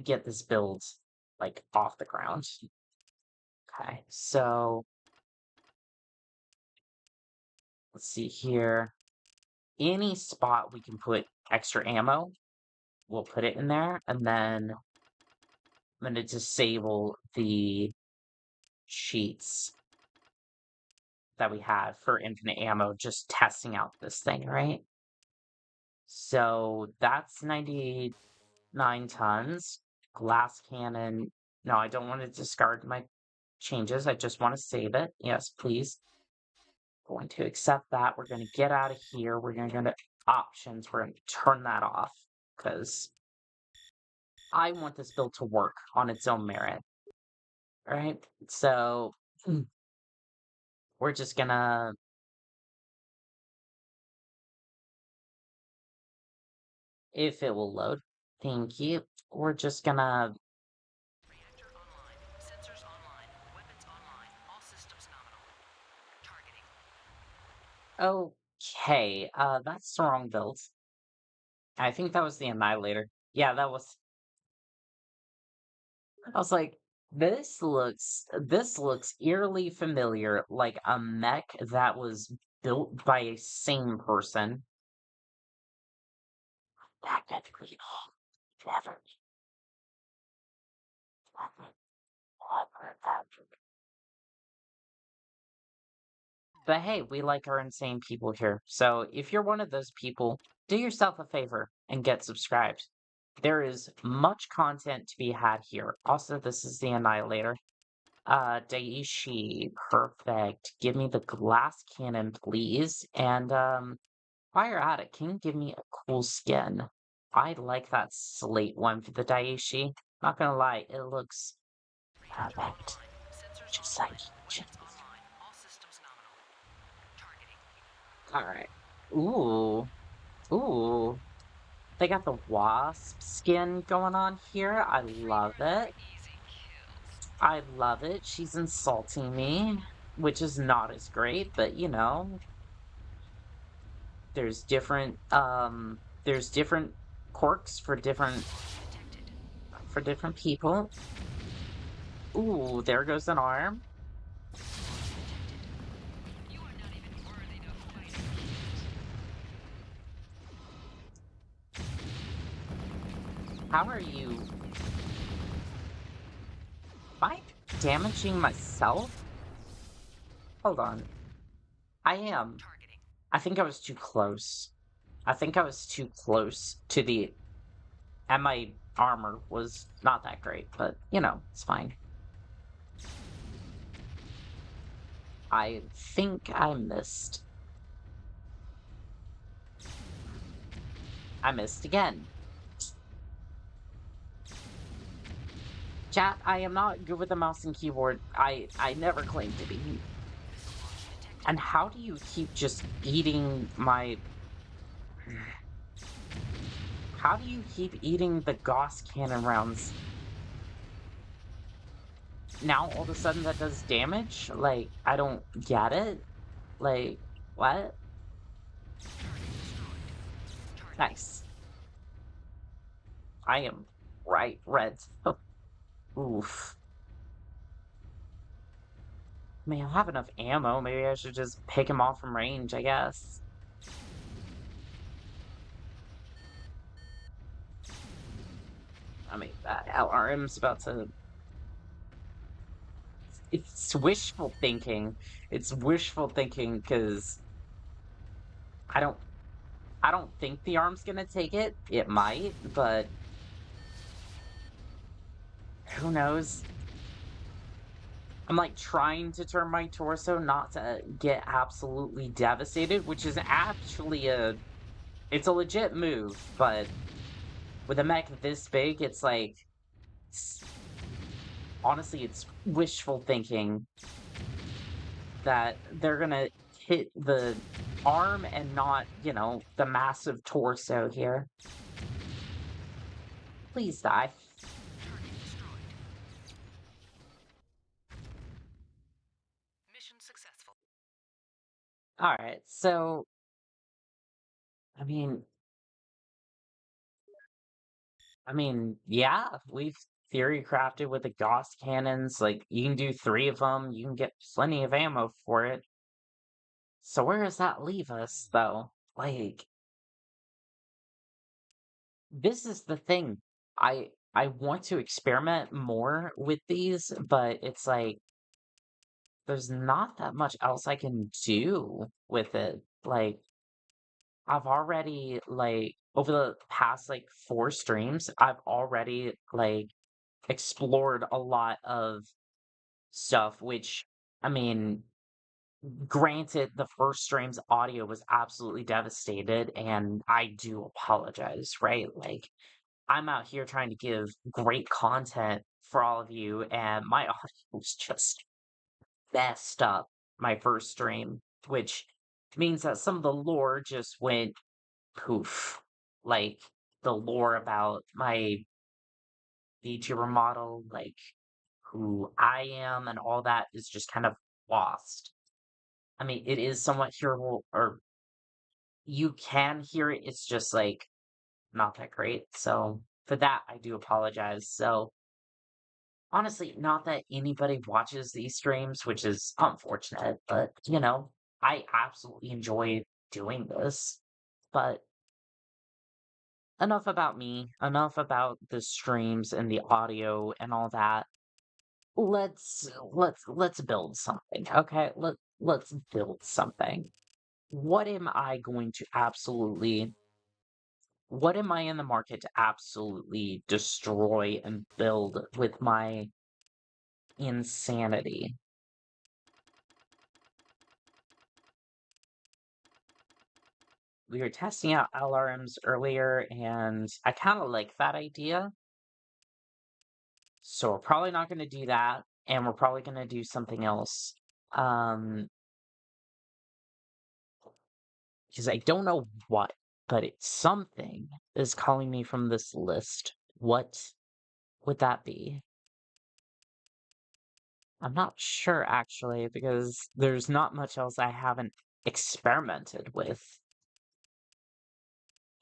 get this build like off the ground. Okay, so let's see here. Any spot we can put extra ammo, we'll put it in there, and then I'm gonna disable the cheats that we have for infinite ammo, just testing out this thing, right? So that's 99 tons. Glass cannon. No, I don't want to discard my changes. I just want to save it. Yes, please. Going to accept that. We're going to get out of here. We're going to go to options. We're going to turn that off because I want this build to work on its own merit. All right. So we're just going to. If it will load. Thank you. We're just going to. Reactor online. Sensors online. Weapons online. All systems nominal. Targeting. Okay. That's the wrong build. I think that was the Annihilator. Yeah, that was. I was like, this looks eerily familiar, like a mech that was built by a sane person. That could be never, never, ever. But hey, we like our insane people here. So if you're one of those people, do yourself a favor and get subscribed. There is much content to be had here. Also, this is the Annihilator. Daishi, perfect. Give me the glass cannon, please. And, while you're at it, can you give me a cool skin? I like that slate one for the Daishi. Not gonna lie, it looks Reactor perfect. online. Sensors Just online. like Weapons online. All systems nominal. Targeting. alright. Ooh. Ooh. They got the wasp skin going on here. I Free love for it. easy kills. I love it. She's insulting me. which is not as great, but you know, there's different quirks for different people. Ooh, there goes an arm. You are not even worthy to fight. How are you? Am I damaging myself? Hold on. I am. Targeting. I think I was too close. I think I was too close to the... And my armor was not that great, but, you know, it's fine. I think I missed. I missed again. Chat, I am not good with the mouse and keyboard. I never claimed to be. And how do you keep just eating my... How do you keep eating the Gauss cannon rounds? Now all of a sudden that does damage? Like, I don't get it. Like, what? Nice. I am bright red. Oof. I mean, I have enough ammo. Maybe I should just pick him off from range, I guess. I mean, that LRM's about to... It's wishful thinking. It's wishful thinking, because I don't... I don't think the arm's gonna take it. It might, but... Who knows? I'm, like, trying to turn my torso not to get absolutely devastated, which is actually a... It's a legit move, but... With a mech this big, it's like... Honestly, it's wishful thinking that they're gonna hit the arm and not, you know, the massive torso here. Please die. Target destroyed. Mission successful. Alright, so... I mean, yeah, we've theory crafted with the Gauss cannons. Like, you can do 3 of them, you can get plenty of ammo for it. So where does that leave us, though? Like, this is the thing. I want to experiment more with these, but it's like there's not that much else I can do with it. Like, I've already, like, over the past, like, 4 streams, I've already, like, explored a lot of stuff, which, I mean, granted, the first stream's audio was absolutely devastated, and I do apologize, right? Like, I'm out here trying to give great content for all of you, and my audio was just messed up my first stream, which means that some of the lore just went poof. Like, the lore about my VTuber model, like, who I am and all that is just kind of lost. I mean, it is somewhat hearable, or you can hear it, it's just, like, not that great, so for that, I do apologize. So, honestly, not that anybody watches these streams, which is unfortunate, but, you know, I absolutely enjoy doing this. But enough about me, enough about the streams and the audio and all that. Let's build something, okay? Let's build something. What am I going to absolutely what am I in the market to absolutely destroy and build with my insanity? We were testing out LRMs earlier, and I kind of like that idea. So we're probably not going to do that, and we're probably going to do something else. Because I don't know what, but it's something is calling me from this list. What would that be? I'm not sure actually, because there's not much else I haven't experimented with.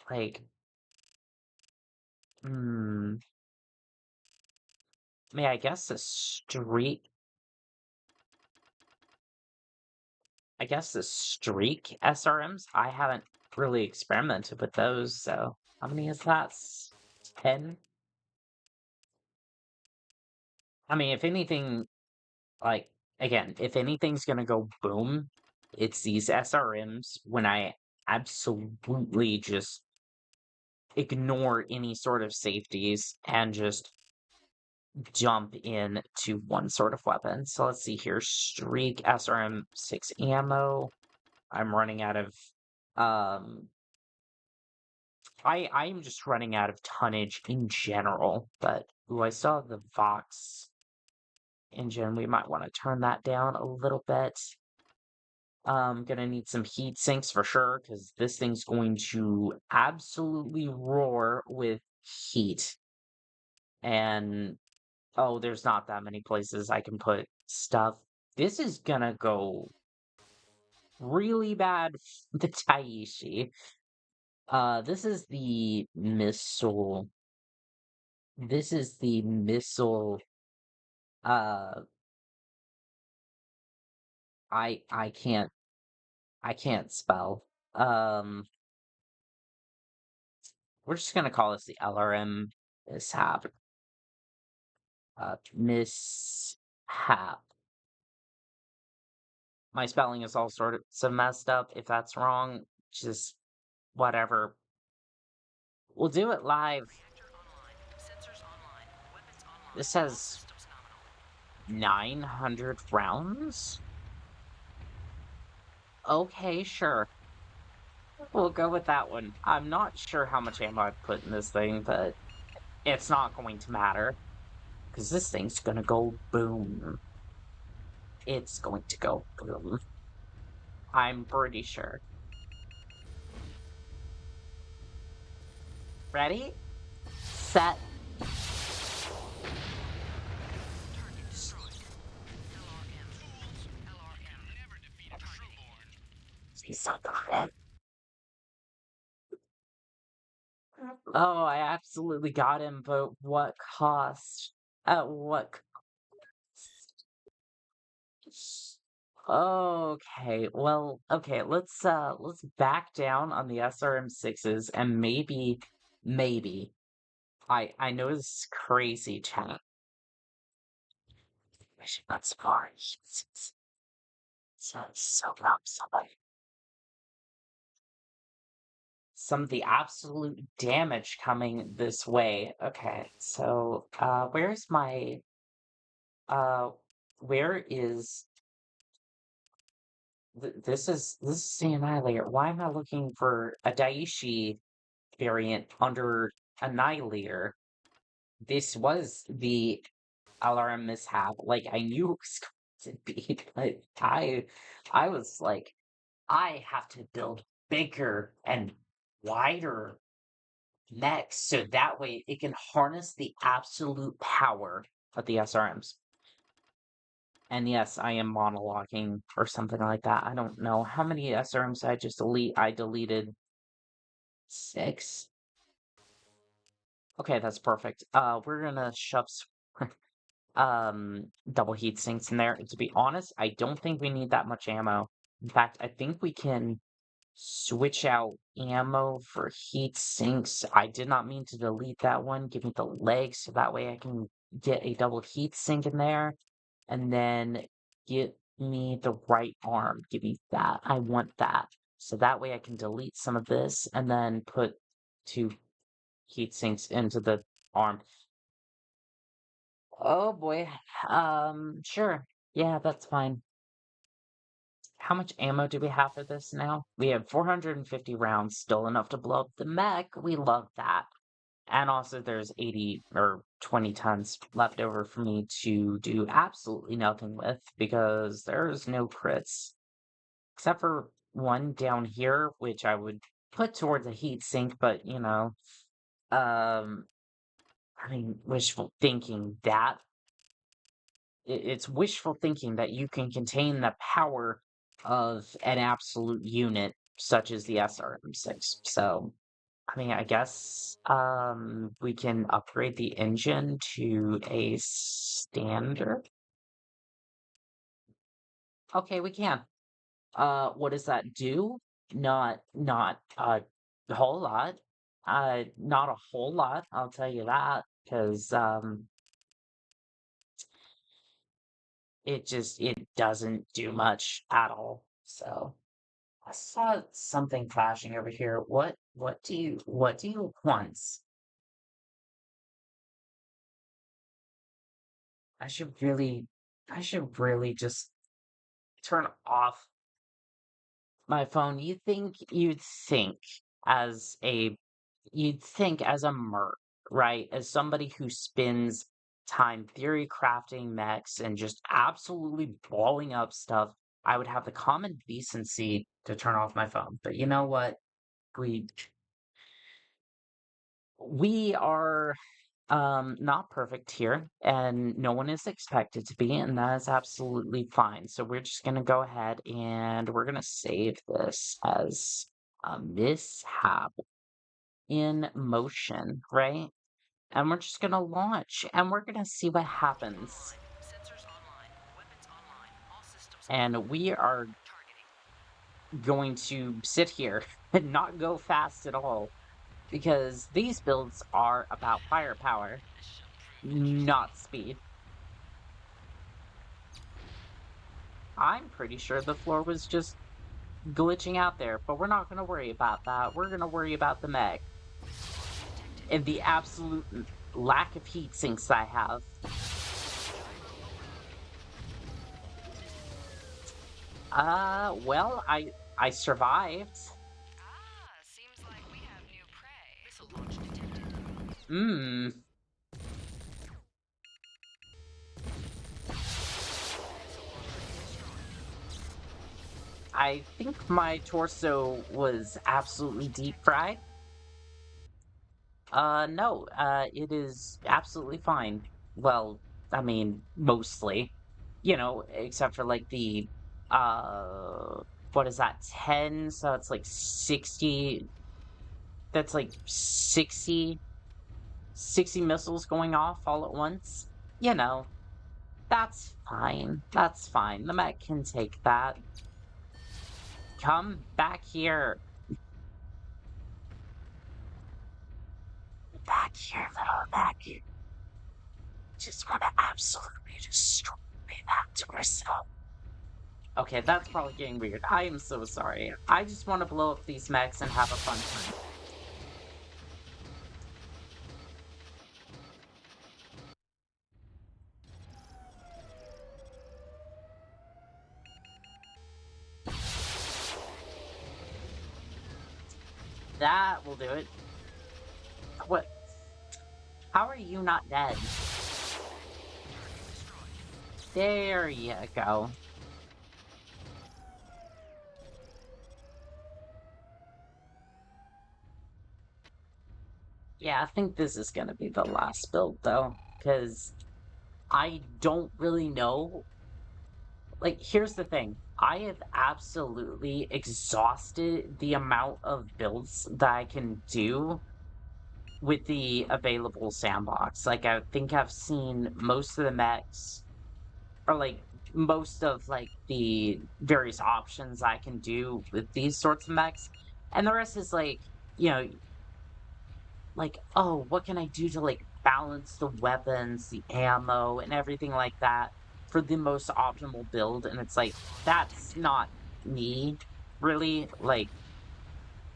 Like, hmm. I mean, I guess the streak SRMs, I haven't really experimented with those, so how many is that? 10? I mean, if anything, like, again, if anything's gonna go boom, it's these SRMs when I absolutely just ignore any sort of safeties and just jump in to one sort of weapon. So let's see here. Streak SRM 6 ammo. I'm running out of I'm just running out of tonnage in general, but ooh, I still have the Vox engine. We might want to turn that down a little bit. Gonna need some heat sinks for sure, because this thing's going to absolutely roar with heat. And oh, there's not that many places I can put stuff. This is gonna go really bad for the Taishi. This is the missile. This is the missile. Uh, I can't spell. Um, we're just gonna call this the LRM mishap. Mishap. My spelling is all sorts of messed up. If that's wrong, just whatever. We'll do it live. Reactor online. Sensors online. Weapons online. This All has systems nominal. 900 rounds? Okay, sure. We'll go with that one. I'm not sure how much ammo I've put in this thing, but it's not going to matter. Because this thing's gonna go boom. It's going to go boom. I'm pretty sure. Ready? Set. Target destroyed. LRM. Tools. LRM. Never defeat a trueborn. He's on the head. Oh, I absolutely got him, but what cost? At what cost? Okay, well, okay, let's back down on the SRM6s and maybe I know this is crazy, chat. We should not support so some of the absolute damage coming this way. Okay, so where's my where is this is the Annihilator. Why am I looking for a Daiichi variant under Annihilator? This was the LRM mishap. Like I knew it was going to be, but I was like, I have to build bigger and wider mechs so that way it can harness the absolute power of the SRMs. And yes, I am monologuing or something like that. I don't know. How many SRMs I just delete? I deleted 6. Okay, that's perfect. We're gonna shove double heat sinks in there. To be honest, I don't think we need that much ammo. In fact, I think we can switch out ammo for heat sinks. I did not mean to delete that one. Give me the legs so that way I can get a double heat sink in there. And then get me the right arm. Give me that. I want that. So that way I can delete some of this and then put 2 heat sinks into the arm. Oh boy. Sure. Yeah, that's fine. How much ammo do we have for this now? We have 450 rounds, still enough to blow up the mech. We love that. And also there's 80 or 20 tons left over for me to do absolutely nothing with because there's no crits. Except for one down here, which I would put towards a heat sink, but um I mean wishful thinking that it's wishful thinking that you can contain the power of an absolute unit such as the SRM-6. So, I mean, I guess we can upgrade the engine to a standard. Okay, we can. What does that do? Not a whole lot. Not a whole lot, I'll tell you that, because it doesn't do much at all. So I saw something flashing over here. What do you want? I should really I should really just turn off my phone. As a you'd think as a merc, right? As somebody who spends time theory crafting mechs and just absolutely blowing up stuff, I would have the common decency to turn off my phone. But you know what? We we are not perfect here, and no one is expected to be, and that is absolutely fine. So we're just gonna go ahead and we're gonna save this as a mishap in motion, right? And we're just gonna launch and we're gonna see what happens. Online. Sensors online. Weapons online. All systems And online. we are Targeting. going to sit here and not go fast at all because these builds are about firepower, This shall prove interesting. not speed. I'm pretty sure the floor was just glitching out there, but we're not going to worry about that. We're going to worry about the mech Detected. and the absolute lack of heat sinks I have. Well, I survived. Seems like we have new prey. Missile launch detected. Hmm. I think my torso was absolutely deep fried. No, it is absolutely fine. Well, I mean, mostly, except for like uh, what is that, 10? So it's like 60, that's like 60 missiles going off all at once. You know, that's fine. That's fine. The mech can take that. Come back here. Back here, little mech. Just want to absolutely destroy that torso. Okay, that's probably getting weird. I am so sorry. I just want to blow up these mechs and have a fun time. That will do it. What? How are you not dead? There you go. Yeah, I think this is gonna be the last build though, because I don't really know. Like, here's the thing. I have absolutely exhausted the amount of builds that I can do with the available sandbox. Like, I think I've seen most of the mechs, or like most of like the various options I can do with these sorts of mechs. And the rest is like, you know, like, oh, what can I do to like balance the weapons, the ammo, and everything like that for the most optimal build? And it's like, that's not me, really. Like,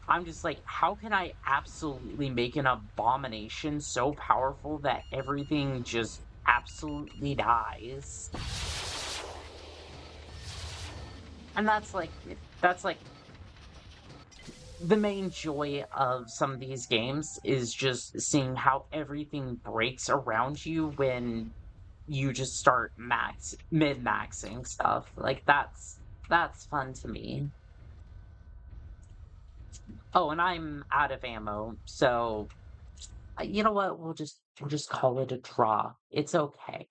I'm just like, how can I absolutely make an abomination so powerful that everything just absolutely dies? And that's like the main joy of some of these games is just seeing how everything breaks around you when you just start mid-maxing stuff. Like that's fun to me. Oh, and I'm out of ammo, so you know what? We'll just call it a draw. It's okay.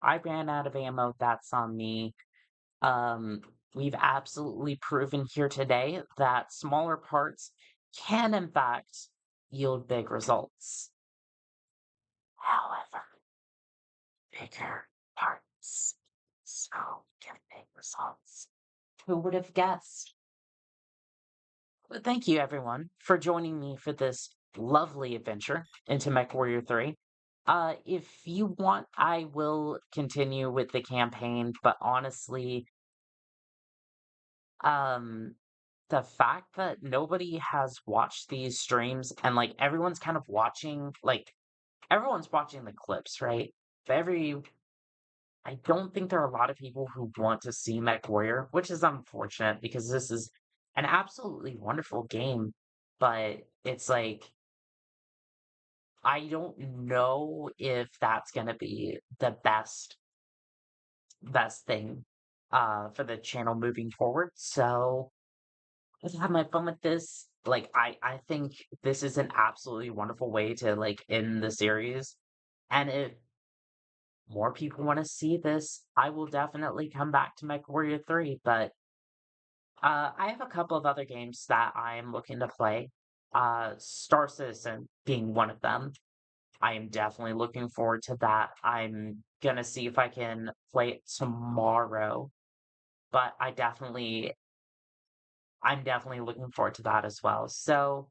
I ran out of ammo, that's on me. Um, we've absolutely proven here today that smaller parts can, in fact, yield big results. However, bigger parts so give big results. Who would have guessed? But thank you, everyone, for joining me for this lovely adventure into Mechwarrior 3. If you want, I will continue with the campaign, but honestly, um, the fact that nobody has watched these streams and like everyone's kind of watching, like everyone's watching the clips, right? But I don't think there are a lot of people who want to see MechWarrior, which is unfortunate because this is an absolutely wonderful game. But it's like, I don't know if that's gonna be the best thing for the channel moving forward. So let's have my fun with this. Like I think this is an absolutely wonderful way to like end the series. And if more people want to see this, I will definitely come back to MechWarrior 3. But I have a couple of other games that I'm looking to play. Star Citizen being one of them. I am definitely looking forward to that. I'm gonna see if I can play it tomorrow, but I'm definitely looking forward to that as well. So,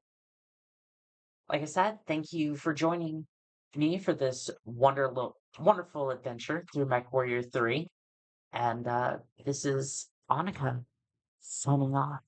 like I said, thank you for joining me for this wonderful adventure through MechWarrior 3. And this is Annika signing off.